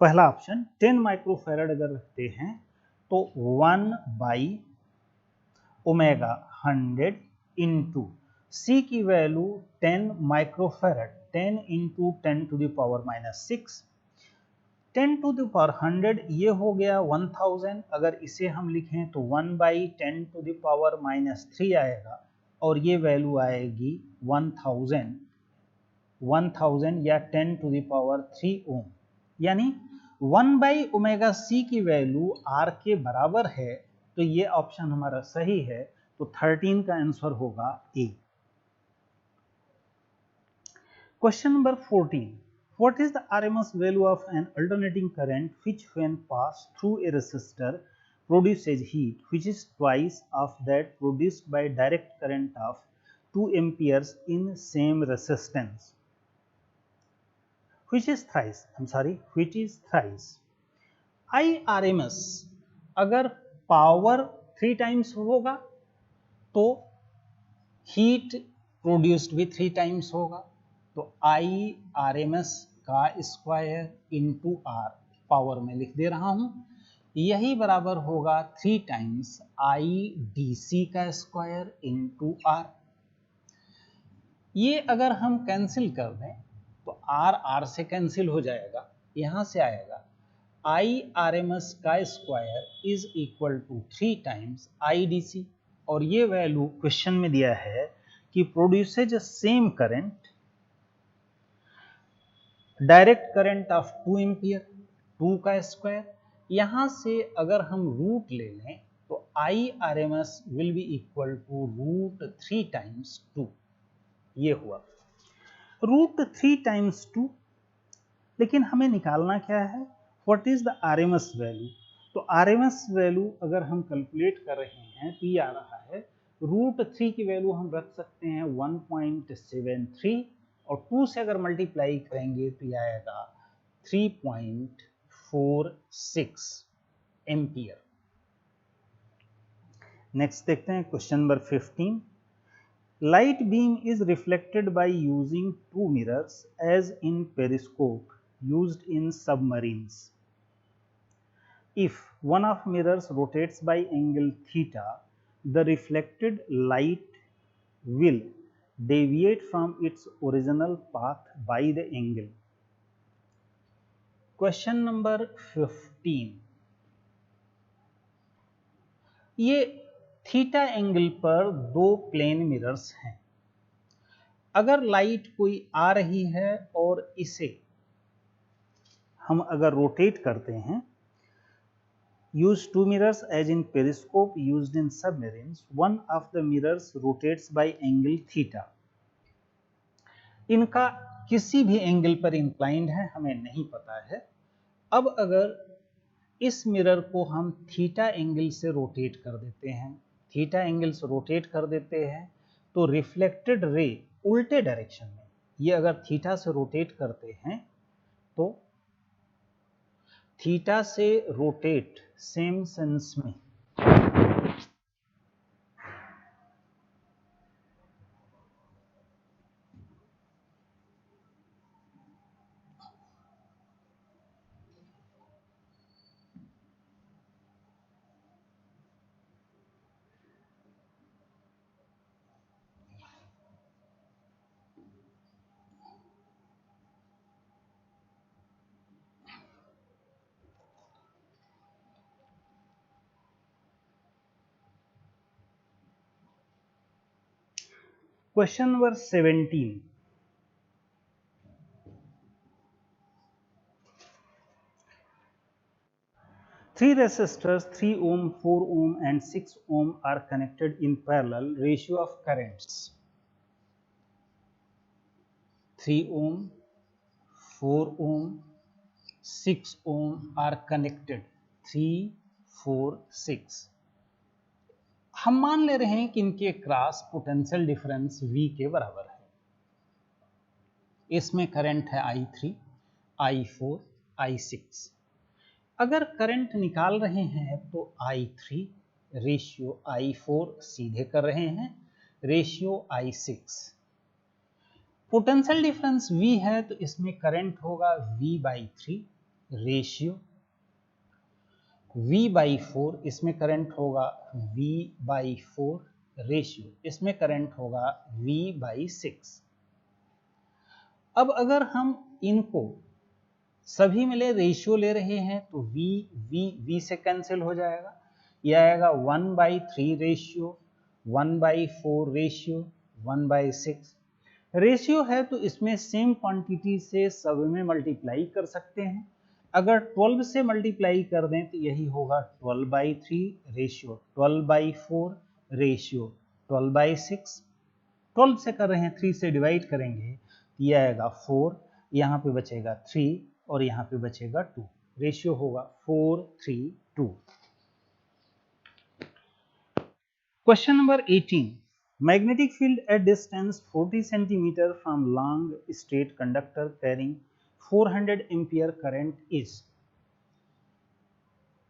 पहला ऑप्शन 10 माइक्रोफैरड अगर रखते हैं तो 1 बाई ओमेगा 100 इंटू C की value 10 microfarad, 10 into 10 to the power minus 6, 10 to the power 100 ये हो गया 1000। अगर इसे हम लिखें तो 1 by 10 to the power minus 3 आएगा और ये वैल्यू आएगी 1000 या 10 टू द पावर 3 ओम, यानी 1 बाई ओमेगा सी की वैल्यू आर के बराबर है, तो ये ऑप्शन हमारा सही है। तो 13 का आंसर होगा A. Question number 14। What is the RMS value of an alternating current which when passed through a resistor produces heat which is twice of that produced by direct current of 2 amperes in same resistance? Which is thrice? Which is thrice? IRMS अगर power 3 times होगा तो heat produced भी 3 times होगा, तो IRMS का square into are power में लिख दे रहा हूं, यही बराबर होगा 3 टाइम्स IDC का स्क्वायर इंटू आर। ये अगर हम कैंसिल कर दें तो आर से कैंसिल हो जाएगा, यहां से आएगा IRMS का square is equal to 3 times IDC, और ये वैल्यू क्वेश्चन में दिया है कि produces same current, direct current of 2 ampere, 2 का स्क्वायर। यहां से अगर हम रूट ले लें तो IRMS will be equal to root 3 times 2, ये हुआ रूट 3 टाइम्स 2। लेकिन हमें निकालना क्या है, what is the RMS value. तो RMS वैल्यू अगर हम कैलकुलेट कर रहे हैं तो ये आ रहा है रूट 3 की वैल्यू हम रख सकते हैं 1.73, और 2 से अगर मल्टीप्लाई करेंगे तो ये आएगा 3.46 एम्पियर। नेक्स्ट देखते हैं question number 15। Light beam is reflected by using two mirrors as in periscope used in submarines. If one of mirrors rotates by angle theta, the reflected light will deviate from its original path by the angle. Question number 15। ये theta angle पर दो plane mirrors हैं। अगर light कोई आ रही है और इसे हम अगर रोटेट करते हैं, use two mirrors as in periscope used in submarines, one of the mirrors rotates by angle theta। इनका किसी भी एंगल पर इंक्लाइंड है, हमें नहीं पता है। अब अगर इस मिरर को हम थीटा एंगल से रोटेट कर देते हैं, थीटा एंगल से रोटेट कर देते हैं, तो रिफ्लेक्टेड रे उल्टे डायरेक्शन में, ये अगर थीटा से रोटेट करते हैं तो थीटा से रोटेट सेम सेंस में question number 17। Three resistors 3 ohm, 4 ohm and 6 ohm are connected in parallel. Ratio of currents 3 ohm, 4 ohm, 6 ohm are connected, 3, 4, 6। हम मान ले रहे हैं कि इनके क्रॉस पोटेंशियल डिफरेंस V के बराबर है। इसमें करंट है I3, I4, I6। अगर करंट निकाल रहे हैं तो I3 रेशियो I4 सीधे कर रहे हैं, ratio I6। Potential difference V है तो इसमें करंट होगा V/3 रेशियो V/4, इसमें करंट होगा V/4 रेशियो, इसमें करंट होगा V/6। अब अगर हम इनको सभी मिले रेशियो ले रहे हैं तो V से कैंसिल हो जाएगा, यह आएगा 1/3 रेशियो, 1/4 रेशियो, 1/6। रेशियो है तो इसमें सेम क्वांटिटी से सब में मल्टीप्लाई कर सकते हैं। अगर 12 से मल्टीप्लाई कर दें तो यही होगा 12/3 रेशियो 12/4 रेशियो 12/6। 12 से कर रहे हैं, 3 से डिवाइड करेंगे तो यह आएगा 4, यहाँ पे बचेगा 3 और यहाँ पे बचेगा 2, रेशियो होगा 4:3:2। Question number 18। Magnetic field at distance 40 centimetre from long straight conductor carrying 400 ampere current is.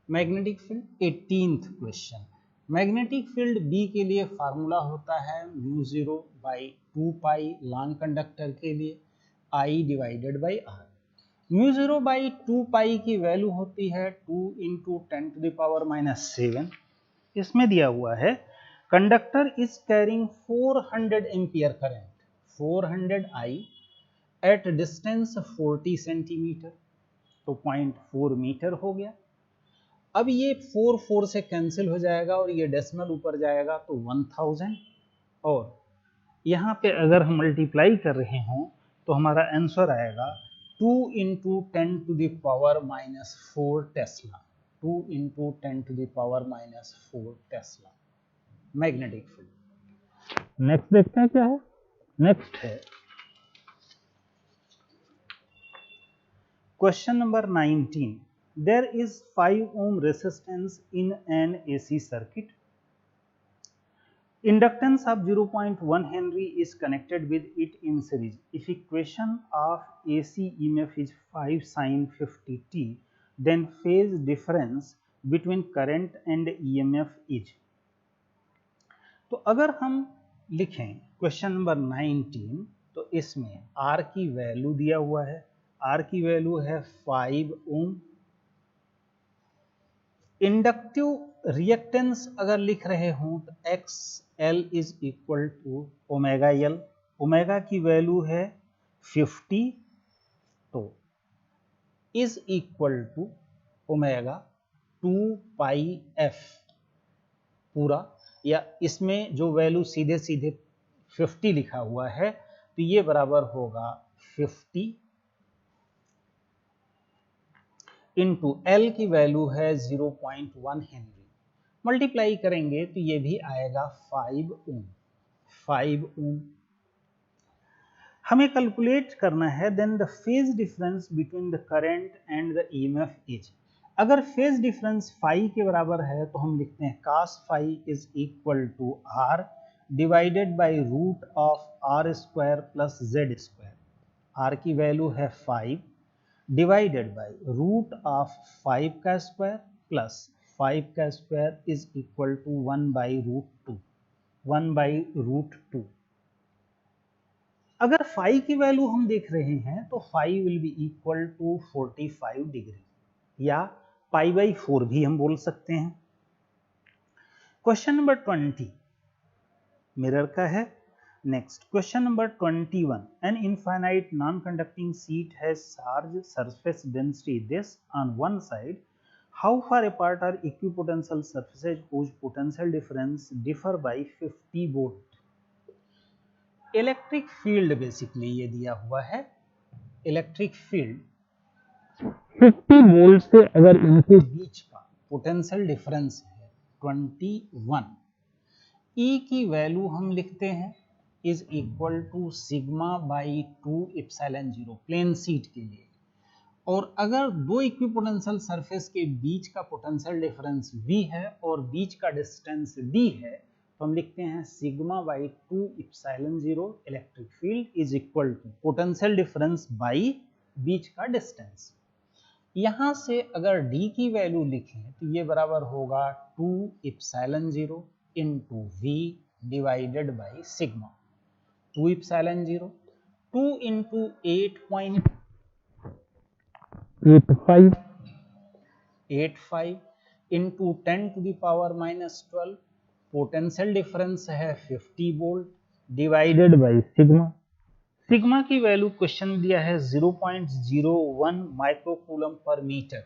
Magnetic field 18th question. Magnetic field B के लिए फार्मूला होता है μ0/2π लॉन्ग कंडक्टर के लिए I/R। μ0/2π की वैल्यू होती है 2 × 10⁻⁻⁷। इसमें दिया हुआ है conductor is carrying 400 ampere current 400 I at distance 40 centimetre. तो 0.4 मीटर हो गया। अब ये 4 से कैंसिल हो जाएगा और ये डेसिमल ऊपर जाएगा तो 1000, और यहाँ पे अगर हम मल्टीप्लाई कर रहे हों तो हमारा आंसर आएगा 2 × 10⁻⁻4 Tesla. 2 × 10⁻⁻4 Tesla magnetic field. Next देखते हैं क्या है। नेक्स्ट है question number 19। There is 5 ohm resistance in an AC circuit. Inductance of 0.1 Henry is connected with it in series. If equation of AC EMF is 5 sin 50t, then phase difference between current and EMF is. तो अगर हम लिखें question number 19, तो इसमें R की value दिया हुआ है। R की वैल्यू है 5 ओम। इंडक्टिव रिएक्टेंस अगर लिख रहे हों तो XL is equal to omega L। Omega की वैल्यू है 50, तो is equal to omega 2 pi f पूरा, या इसमें जो वैल्यू सीधे सीधे 50 लिखा हुआ है तो ये बराबर होगा 50 इंटू L की वैल्यू है 0.1 हेनरी। मल्टीप्लाई करेंगे तो ये भी आएगा 5 ओम। 5 ओम हमें कैलकुलेट करना है। Then the phase difference between the current and the EMF is. अगर फेज डिफरेंस फाई के बराबर है तो हम लिखते हैं cos phi is equal to R divided by root of R² plus Z²। R की वैल्यू है 5 डिवाइडेड बाई रूट ऑफ 5 का स्क्वायर प्लस 5 का स्क्वायर इज इक्वल टू 1/√2। 1/√2। अगर फाई की वैल्यू हम देख रहे हैं तो phi will be equal to 45 degree, या π/4 भी हम बोल सकते हैं। क्वेश्चन नंबर 20 मिरर का है। Next question number 21। An infinite non-conducting sheet has charge surface density this on one side. How far apart are equipotential surfaces whose potential difference differ by 50 volt? Electric field basically ये दिया हुआ है। Electric field 50 volt से अगर इनके बीच का potential difference है 21, E की वैल्यू हम लिखते हैं is equal to sigma by 2 epsilon 0 plane sheet के लिए। और अगर दो इक्विपोटेंशियल सरफेस के बीच का पोटेंशियल डिफरेंस V है और बीच का डिस्टेंस D है, तो हम लिखते हैं sigma by 2 epsilon 0 electric field is equal to potential difference by बीच का डिस्टेंस। यहां से अगर D की वैल्यू लिखें तो ये बराबर होगा 2 epsilon 0 into V divided by sigma. 2 epsilon 0 2 into 8.85 into 10 to the power -12। Potential difference है 50 volt divided by sigma. Sigma की वैल्यू क्वेश्चन दिया है 0.01 microcoulomb per metre.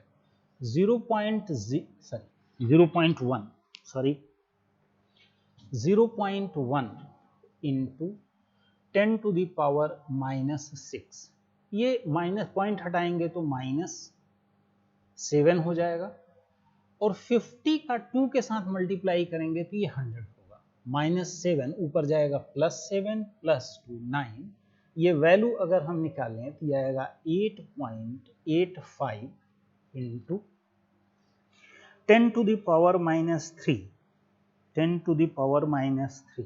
0.1 into 10 to the power -6। ये माइनस पॉइंट हटाएंगे तो -7 हो जाएगा, और 50 का 2 के साथ मल्टीप्लाई करेंगे तो ये 100 होगा। -7 ऊपर जाएगा +7 +2 9। ये वैल्यू अगर हम निकालें तो ये आएगा 8.85 into 10 to the power -3 10 to the power -3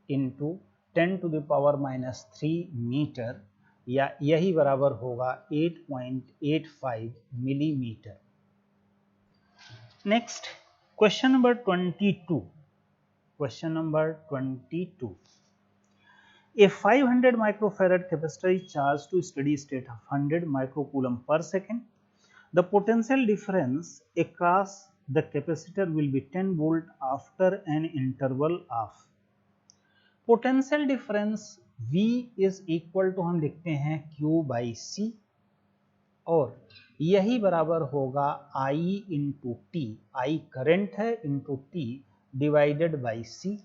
into 10 to the power -3 metre, या यही बराबर होगा 8.85 millimetre. Next question number 22। Question number 22। A 500 microfarad capacitor is charged to steady state of 100 microcoulomb per second. The potential difference across the capacitor will be 10 volt after an interval of। Potential difference V is equal to हम लिखते हैं Q by C, और यही बराबर होगा I into T, I current है into T divided by C.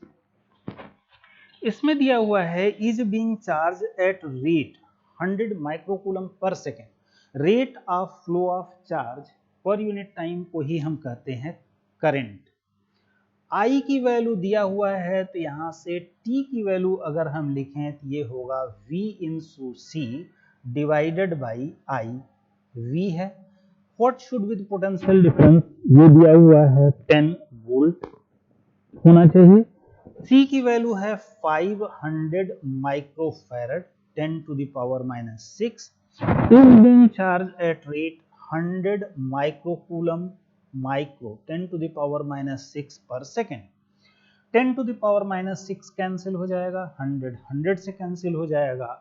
इसमें दिया हुआ है is being charge at rate 100 microcoulomb per second. Rate of flow of charge per unit time को ही हम कहते हैं करंट। I की वैल्यू दिया हुआ है तो यहां से T की वैल्यू अगर हम लिखें तो ये होगा V into C divided by I। V है। What should be the potential difference, ये दिया हुआ है 10 वोल्ट होना चाहिए। C की वैल्यू है 500 microfarad 10 to the power minus 6 is being charge at rate 100 microcoulomb micro 10 to the power minus 6 per second. 10 to the power minus 6 cancel हो जाएगा, 100 से कैंसिल हो जाएगा,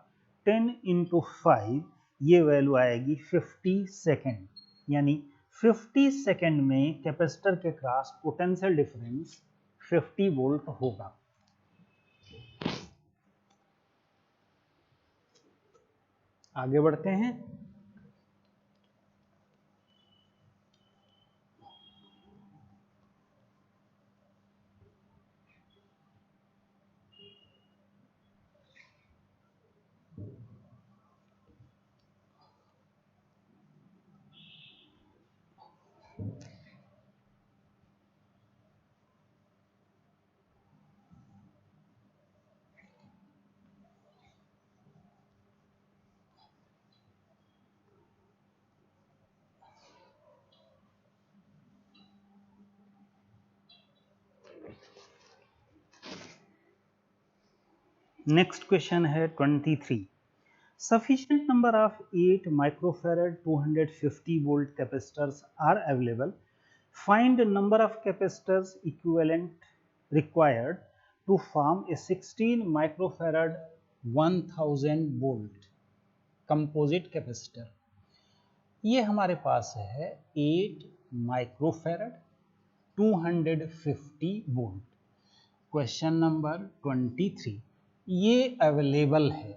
10 इंटू 5 ये वैल्यू आएगी 50 सेकेंड। यानी 50 सेकेंड में कैपेसिटर के क्रॉस पोटेंशियल डिफरेंस 50 वोल्ट होगा। आगे बढ़ते हैं। नेक्स्ट क्वेश्चन है 23। Sufficient number of 8 microfarad 250 volt capacitors are available. Find the number of capacitors equivalent required to form a 16 microfarad 1000 volt composite capacitor. ये हमारे पास है 8 माइक्रोफैरड 250 वोल्ट। क्वेश्चन नंबर 23, ये available है।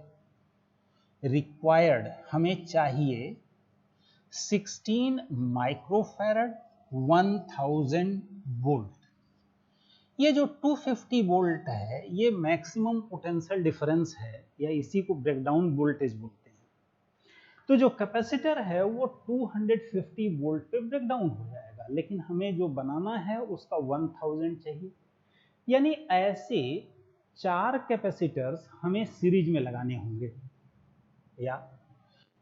रिक्वायर्ड हमें चाहिए 16 माइक्रोफैरड 1000 वोल्ट। ये जो 250 वोल्ट है ये मैक्सिमम पोटेंशियल डिफरेंस है, या इसी को ब्रेकडाउन वोल्टेज बोलते हैं। तो जो कैपेसिटर है वो 250 वोल्ट पे ब्रेकडाउन हो जाएगा, लेकिन हमें जो बनाना है उसका 1000 चाहिए। यानी ऐसे 4 कैपेसिटर्स हमें सीरीज में लगाने होंगे, या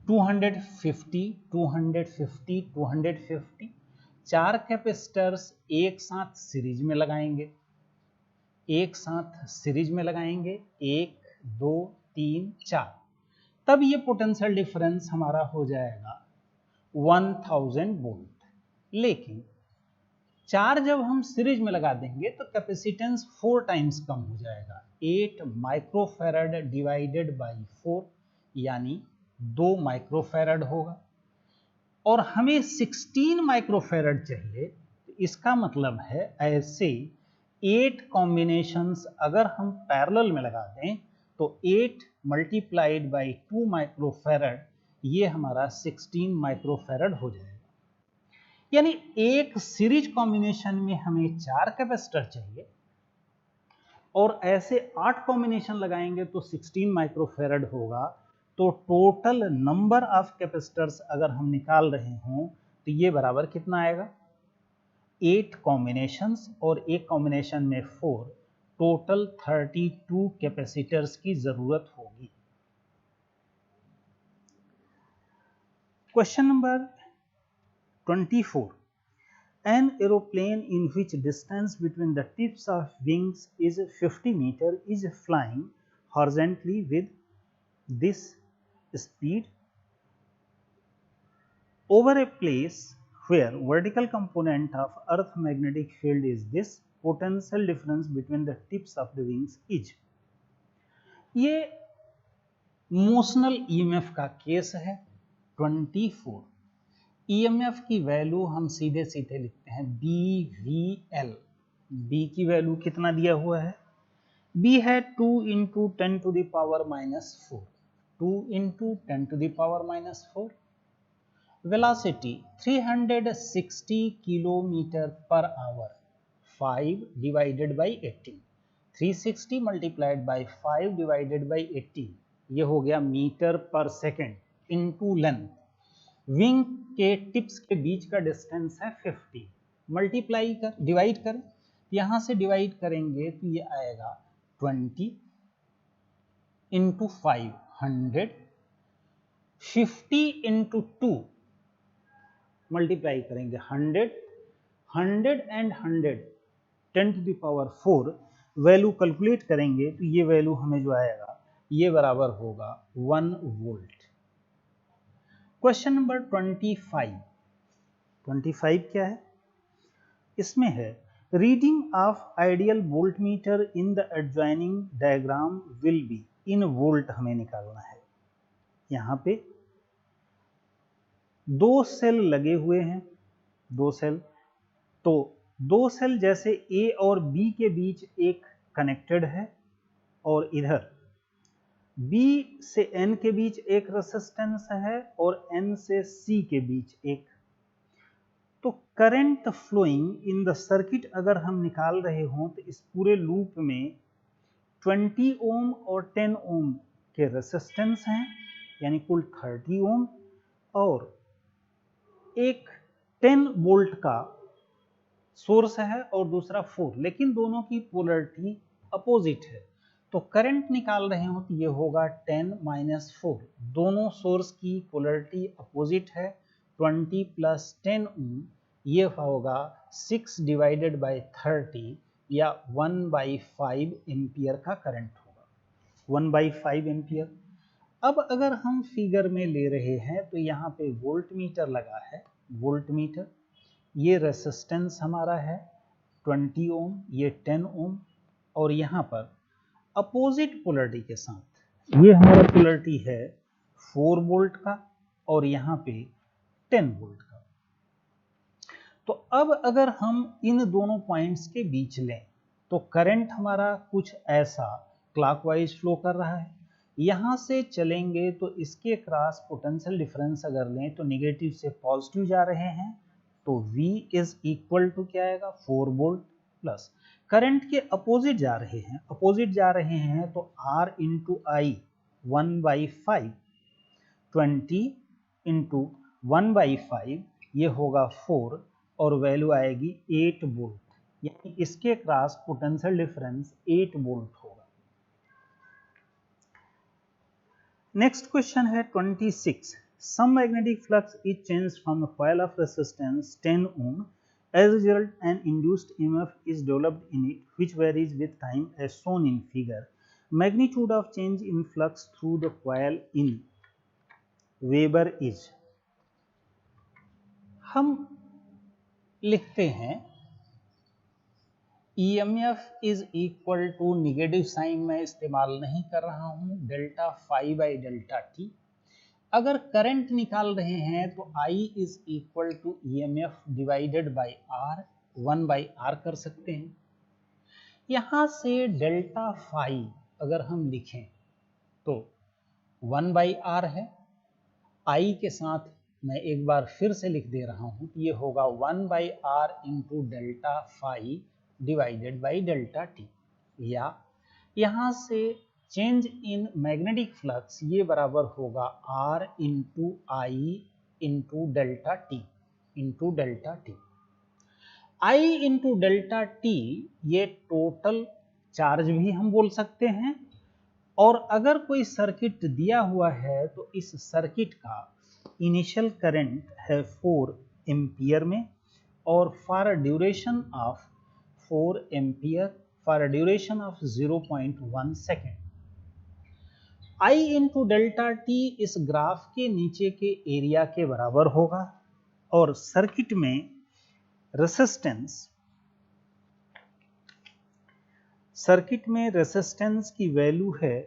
250 250 250 4 कैपेसिटर्स एक साथ सीरीज में लगाएंगे, एक साथ सीरीज में लगाएंगे, 1 2 3 4, तब ये पोटेंशियल डिफरेंस हमारा हो जाएगा 1000 वोल्ट। लेकिन 4 जब हम सीरीज में लगा देंगे तो कैपेसिटेंस 4 टाइम्स कम हो जाएगा, 8 माइक्रोफैरड डिवाइडेड बाई 4 यानी 2 माइक्रोफैरड होगा। और हमें 16 माइक्रोफैरड चाहिए, तो इसका मतलब है ऐसे 8 कॉम्बिनेशंस अगर हम पैरेलल में लगा दें तो 8 मल्टीप्लाइड बाई 2 माइक्रोफैरड ये हमारा 16 माइक्रोफैरड हो जाएगा। यानी एक सीरीज कॉम्बिनेशन में हमें 4 कैपेसिटर चाहिए और ऐसे 8 कॉम्बिनेशन लगाएंगे तो 16 माइक्रोफैरड होगा। तो टोटल नंबर ऑफ कैपेसिटर्स अगर हम निकाल रहे हों तो ये बराबर कितना आएगा, 8 कॉम्बिनेशंस और एक कॉम्बिनेशन में 4, टोटल 32 कैपेसिटर्स की जरूरत होगी। Question number 24, an aeroplane in which distance between the tips of wings is 50 meters is flying horizontally with this speed over a place where vertical component of earth magnetic field is this, potential difference between the tips of the wings is। ये motional EMF का case है। 24 EMF की value हम सीधे सीधे लिखते हैं BVL। B की वैल्यू कितना दिया हुआ है, बी है 2 into 10 to the power minus 4, 2 into 10 to the power minus 4। Velocity 360 kilometre per hour, 5 divided by 18, 360 multiplied by 5 divided by 18, ये हो गया metre per second into length. Wing के टिप्स के बीच का डिस्टेंस है 50, मल्टीप्लाई कर डिवाइड कर, यहां से डिवाइड करेंगे तो ये आएगा 20 इंटू 5 100, 50 इंटू 2 मल्टीप्लाई करेंगे 100, 100 and 100 10 to the power 4, value calculate करेंगे तो ये वैल्यू हमें जो आएगा ये बराबर होगा 1 वोल्ट। क्वेश्चन नंबर 25, 25 क्या है, इसमें है reading of ideal volt meter in the adjoining diagram will be, in volt हमें निकालना है। यहां पे दो सेल लगे हुए हैं, दो सेल, तो दो सेल जैसे A और B के बीच एक कनेक्टेड है और इधर B से N के बीच एक रेसिस्टेंस है और N से C के बीच एक। तो current flowing in the circuit अगर हम निकाल रहे हों तो इस पूरे लूप में 20 ओम और 10 ओम के रेसिस्टेंस हैं, यानी कुल 30 ओम, और एक 10 वोल्ट का सोर्स है और दूसरा 4, लेकिन दोनों की पोलरिटी अपोजिट है। तो करंट निकाल रहे हो तो ये होगा 10 माइनस 4, दोनों सोर्स की पोलरिटी अपोजिट है, 20 प्लस 10 ओम, ये होगा 6 डिवाइडेड बाई 30 या 1/5 एम्पियर का करंट होगा, 1/5 एम्पियर। अब अगर हम फिगर में ले रहे हैं तो यहाँ पे वोल्ट मीटर लगा है, वोल्ट मीटर, ये रेसिस्टेंस हमारा है 20 ओम, ये 10 ओम, और यहाँ पर अपोजिट पोलरिटी के साथ ये हमारा पोलरिटी है 4 वोल्ट का और यहाँ पे 10 वोल्ट का। तो अब अगर हम इन दोनों पॉइंट्स के बीच लें तो करंट हमारा कुछ ऐसा क्लॉकवाइज फ्लो कर रहा है, यहां से चलेंगे तो इसके क्रॉस पोटेंशियल डिफरेंस अगर लें तो नेगेटिव से पॉजिटिव जा रहे हैं, तो V इज इक्वल टू क्या आएगा 4 वोल्ट प्लस करंट के अपोजिट जा रहे हैं, अपोजिट जा रहे हैं तो R इंटू आई 1/5, 20 इंटू 1/5 ये होगा 4 और वैल्यू आएगी 8 वोल्ट, यानी इसके क्रॉस पोटेंशियल डिफरेंस 8 वोल्ट होगा। नेक्स्ट क्वेश्चन है 26, some magnetic flux is changed from a coil of resistance 10 ohm, as a result an induced EMF is developed in it which varies with time as shown in figure, magnitude of change in flux through the coil in Weber is। हम लिखते हैं EMF is equal to, negative sign मैं इस्तेमाल नहीं कर रहा हूं, delta phi by delta T. अगर करंट निकाल रहे हैं तो I is equal to EMF divided by R, 1/R कर सकते हैं। यहां से डेल्टा फाई अगर हम लिखें तो 1/R है, I के साथ मैं एक बार फिर से लिख दे रहा हूं, ये होगा 1/R into delta phi divided by delta T, या यहां से चेंज इन मैग्नेटिक फ्लक्स ये बराबर होगा R into I into delta T, into delta T. I into delta T ये टोटल चार्ज भी हम बोल सकते हैं, और अगर कोई सर्किट दिया हुआ है तो इस सर्किट का इनिशियल करंट है 4 एम्पियर में, और for duration of 4 ampere, for duration of 0.1 second. I into delta T इस ग्राफ के नीचे के एरिया के बराबर होगा, और सर्किट में रेसिस्टेंस की वैल्यू है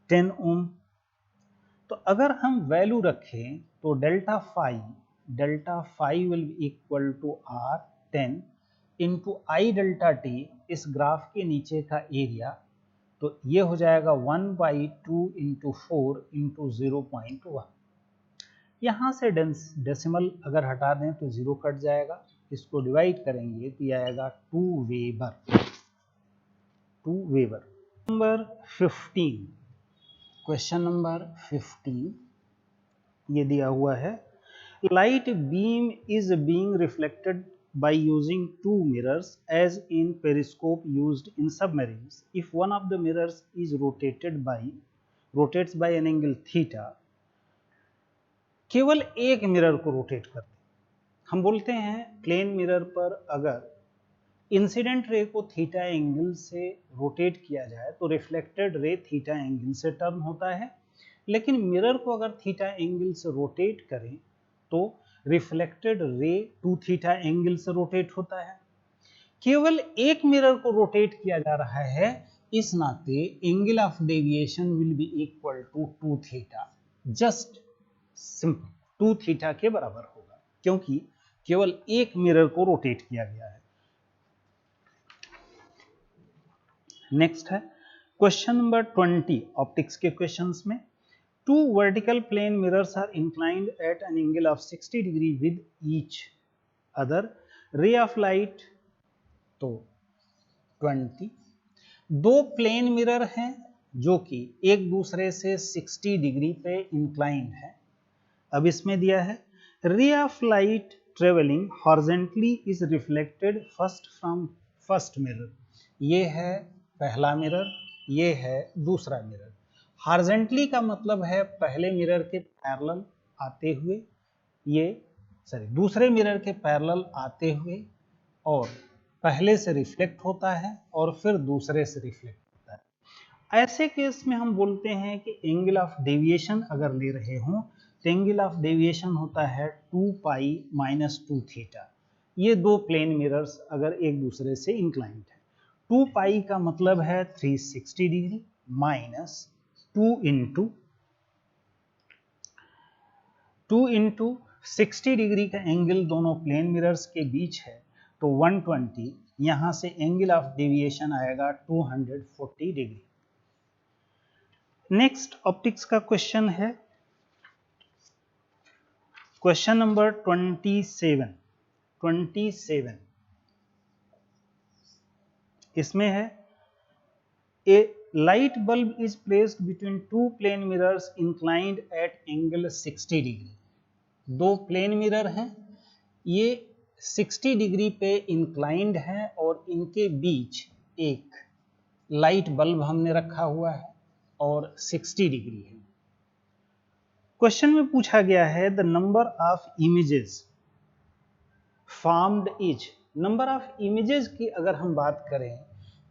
10 ओम। तो अगर हम वैल्यू रखें तो delta phi will be equal to R 10 into I delta T, इस ग्राफ के नीचे का एरिया, तो ये हो जाएगा 1/2 इंटू 4 इंटू 0.1। यहाँ से डेसिमल अगर हटा दें तो 0 कट जाएगा, इसको डिवाइड करेंगे तो ये आएगा 2 वेबर। नंबर 15, क्वेश्चन नंबर 15 ये दिया हुआ है, light beam is being reflected by using two mirrors as in periscope used in submarines. If one of the mirrors is rotates by an angle theta, केवल एक मिरर को rotate करते, हम बोलते हैं प्लेन मिरर पर अगर इंसिडेंट रे को थीटा एंगल से रोटेट किया जाए तो रिफ्लेक्टेड रे थीटा एंगल से टर्न होता है, लेकिन मिरर को अगर थीटा एंगल से रोटेट करें तो रिफ्लेक्टेड रे 2 थीटा एंगल से रोटेट होता है। केवल एक मिरर को रोटेट किया जा रहा है, इस नाते angle of deviation will be equal to 2 theta, just simple 2 theta के बराबर होगा, क्योंकि केवल एक मिरर को रोटेट किया गया है। नेक्स्ट है क्वेश्चन नंबर 20 ऑप्टिक्स के क्वेश्चंस में, two vertical plane mirrors are inclined at an angle of 60 degree with each other. ray of light, तो 20, दो प्लेन मिरर हैं जो कि एक दूसरे से 60 डिग्री पे इंक्लाइंड है। अब इसमें दिया है ray of light traveling horizontally is reflected first from first mirror, ये है पहला मिरर, ये है दूसरा मिरर। हॉरिजॉन्टली का मतलब है पहले मिरर के पैरेलल आते हुए, दूसरे मिरर के पैरेलल आते हुए, और पहले से रिफ्लेक्ट होता है और फिर दूसरे से रिफ्लेक्ट होता है। ऐसे केस में हम बोलते हैं कि एंगल ऑफ डेविएशन अगर ले रहे हों तो एंगल ऑफ डेविएशन होता है 2 पाई माइनस 2 थीटा। ये दो प्लेन मिरर्स अगर एक दूसरे से इंक्लाइंड है, 2 पाई का मतलब है 360 डिग्री माइनस 2 इंटू 60 डिग्री का एंगल दोनों प्लेन मिरर्स के बीच है तो 120, यहां से एंगल ऑफ डेविएशन आएगा 240 डिग्री। नेक्स्ट ऑप्टिक्स का क्वेश्चन है क्वेश्चन नंबर 27। इसमें है ए light bulb is placed between two plane mirrors inclined at angle 60 degree. दो प्लेन मिरर हैं, ये 60 डिग्री पे इंक्लाइंड हैं और इनके बीच एक लाइट बल्ब हमने रखा हुआ है और 60 डिग्री है। क्वेश्चन में पूछा गया है the number of images formed is, number of images की अगर हम बात करें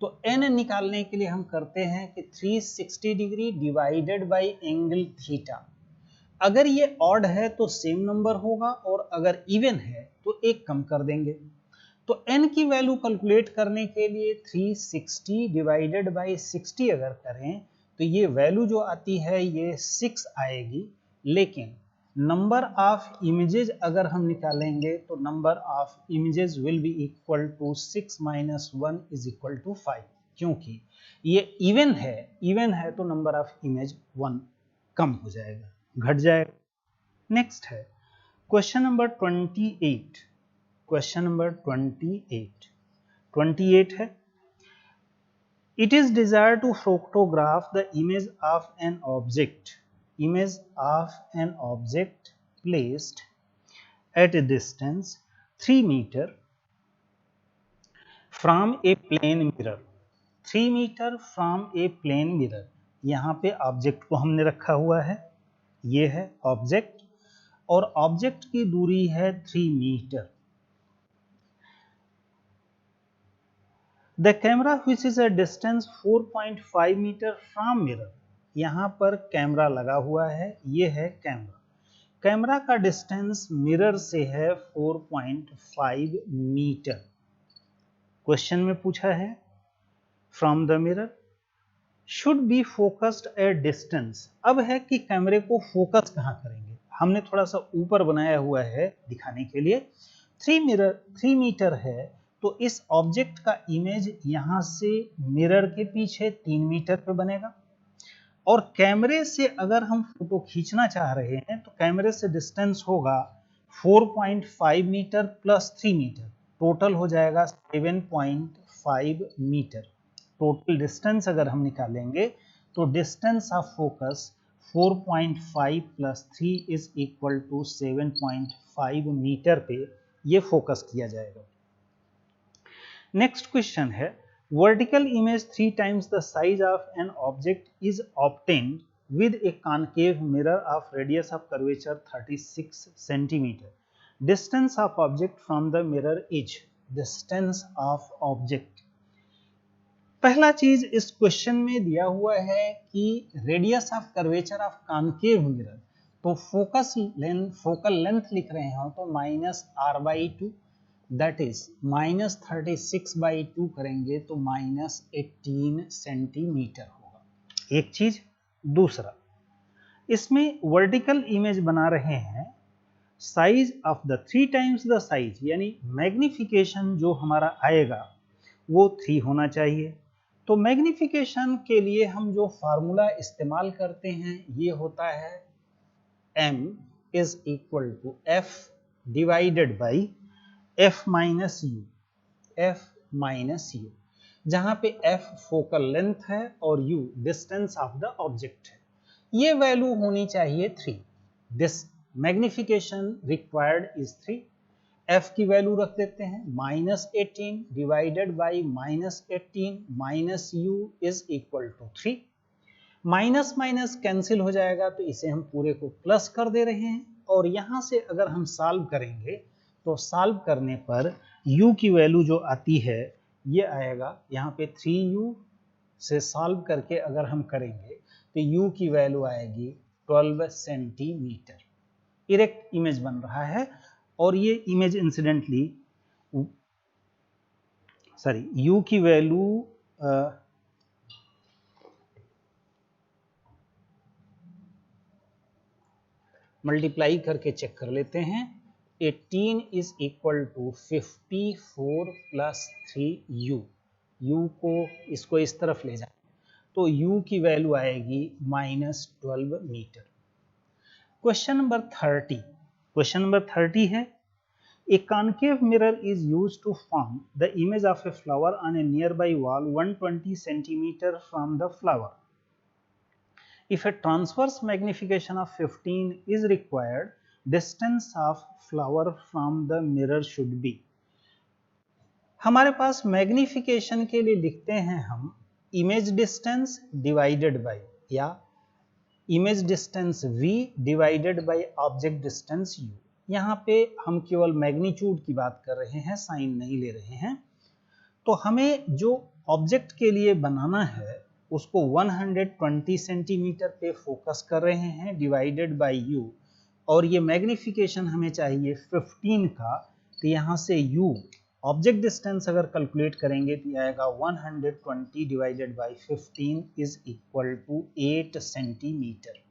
तो n निकालने के लिए हम करते हैं कि 360 degree divided by angle theta. अगर ये ऑड है तो सेम नंबर होगा और अगर इवन है तो एक कम कर देंगे। तो n की वैल्यू कैलकुलेट करने के लिए 360 डिवाइडेड बाय 60 अगर करें तो ये वैल्यू जो आती है ये 6 आएगी, लेकिन नंबर ऑफ इमेजेस अगर हम निकालेंगे तो number of images will be equal to 6 minus 1 is equal to 5, क्योंकि ये इवन है तो नंबर ऑफ इमेज 1 कम हो जाएगा, घट जाएगा। नेक्स्ट है क्वेश्चन नंबर 28। क्वेश्चन नंबर 28 है it is desire to photograph the image of an object placed at a distance 3 meter from a plane mirror। 3 meter from a plane mirror, यहाँ पे object को हमने रखा हुआ है, ये है ऑब्जेक्ट और ऑब्जेक्ट की दूरी है 3 metre. The camera which is a distance 4.5 metre from mirror, यहाँ पर कैमरा लगा हुआ है, ये है कैमरा। कैमरा का डिस्टेंस मिरर से है 4.5 मीटर। क्वेश्चन में पूछा है from the mirror should be focused at distance. अब है कि कैमरे को फोकस कहाँ करेंगे, हमने थोड़ा सा ऊपर बनाया हुआ है दिखाने के लिए। 3 मीटर है तो इस ऑब्जेक्ट का इमेज यहाँ से मिरर के पीछे 3 मीटर पे बनेगा। और कैमरे से अगर हम फोटो खींचना चाह रहे हैं तो कैमरे से डिस्टेंस होगा 4.5 मीटर प्लस 3 मीटर, टोटल हो जाएगा 7.5 मीटर। टोटल डिस्टेंस अगर हम निकालेंगे तो distance of focus 4.5 plus 3 is equal to 7.5 metre पे ये फोकस किया जाएगा। नेक्स्ट क्वेश्चन है, vertical image 3 times the size of an object is obtained with a concave mirror of radius of curvature 36 cm. Distance of object from the mirror is distance of object. पहला चीज इस question में दिया हुआ है कि radius of curvature of concave mirror, तो focal length लिख रहे हो तो -r/2, दैट इज -36/2 करेंगे तो -18 सेंटीमीटर होगा। एक चीज। दूसरा, इसमें वर्टिकल इमेज बना रहे हैं, size of the 3 times the size, यानी मैग्निफिकेशन जो हमारा आएगा वो 3 होना चाहिए। तो मैग्निफिकेशन के लिए हम जो फार्मूला इस्तेमाल करते हैं ये होता है m is equal to f divided by f minus u, जहां पे f फोकल लेंथ है और u distance of the object है। ये वैल्यू होनी चाहिए 3। This magnification required is 3। f की वैल्यू रख देते हैं -18 divided by -18 minus u is equal to 3। Minus minus cancel हो जाएगा तो इसे हम पूरे को प्लस कर दे रहे हैं, और यहां से अगर हम सॉल्व करेंगे तो सॉल्व करने पर u की वैल्यू जो आती है ये आएगा, यहाँ पे 3u से सॉल्व करके अगर हम करेंगे तो u की वैल्यू आएगी 12 सेंटीमीटर। इरेक्ट इमेज बन रहा है, और ये इमेज इंसिडेंटली u की वैल्यू मल्टीप्लाई करके चेक कर लेते हैं। 18 is equal to 54 plus 3u, u को इसको इस तरफ ले जाए तो u की वैल्यू आएगी -12 मीटर। क्वेश्चन नंबर 30 है, A concave mirror is used to form the image of a flower on a nearby wall 120 cm from the flower. If a transverse magnification of 15 is required, distance of flower from the mirror should be. हमारे पास magnification के लिए लिखते हैं हम image distance divided by, या image distance v divided by object distance u। यहाँ पे हम केवल मैग्नीट्यूड की बात कर रहे हैं, साइन नहीं ले रहे हैं। तो हमें जो ऑब्जेक्ट के लिए बनाना है उसको 120 सेंटीमीटर पे फोकस कर रहे हैं डिवाइडेड बाय u, और ये मैग्निफिकेशन हमें चाहिए 15 का, तो यहाँ से u ऑब्जेक्ट डिस्टेंस अगर कैलकुलेट करेंगे तो आएगा 120 divided by 15 is equal to 8 centimetre.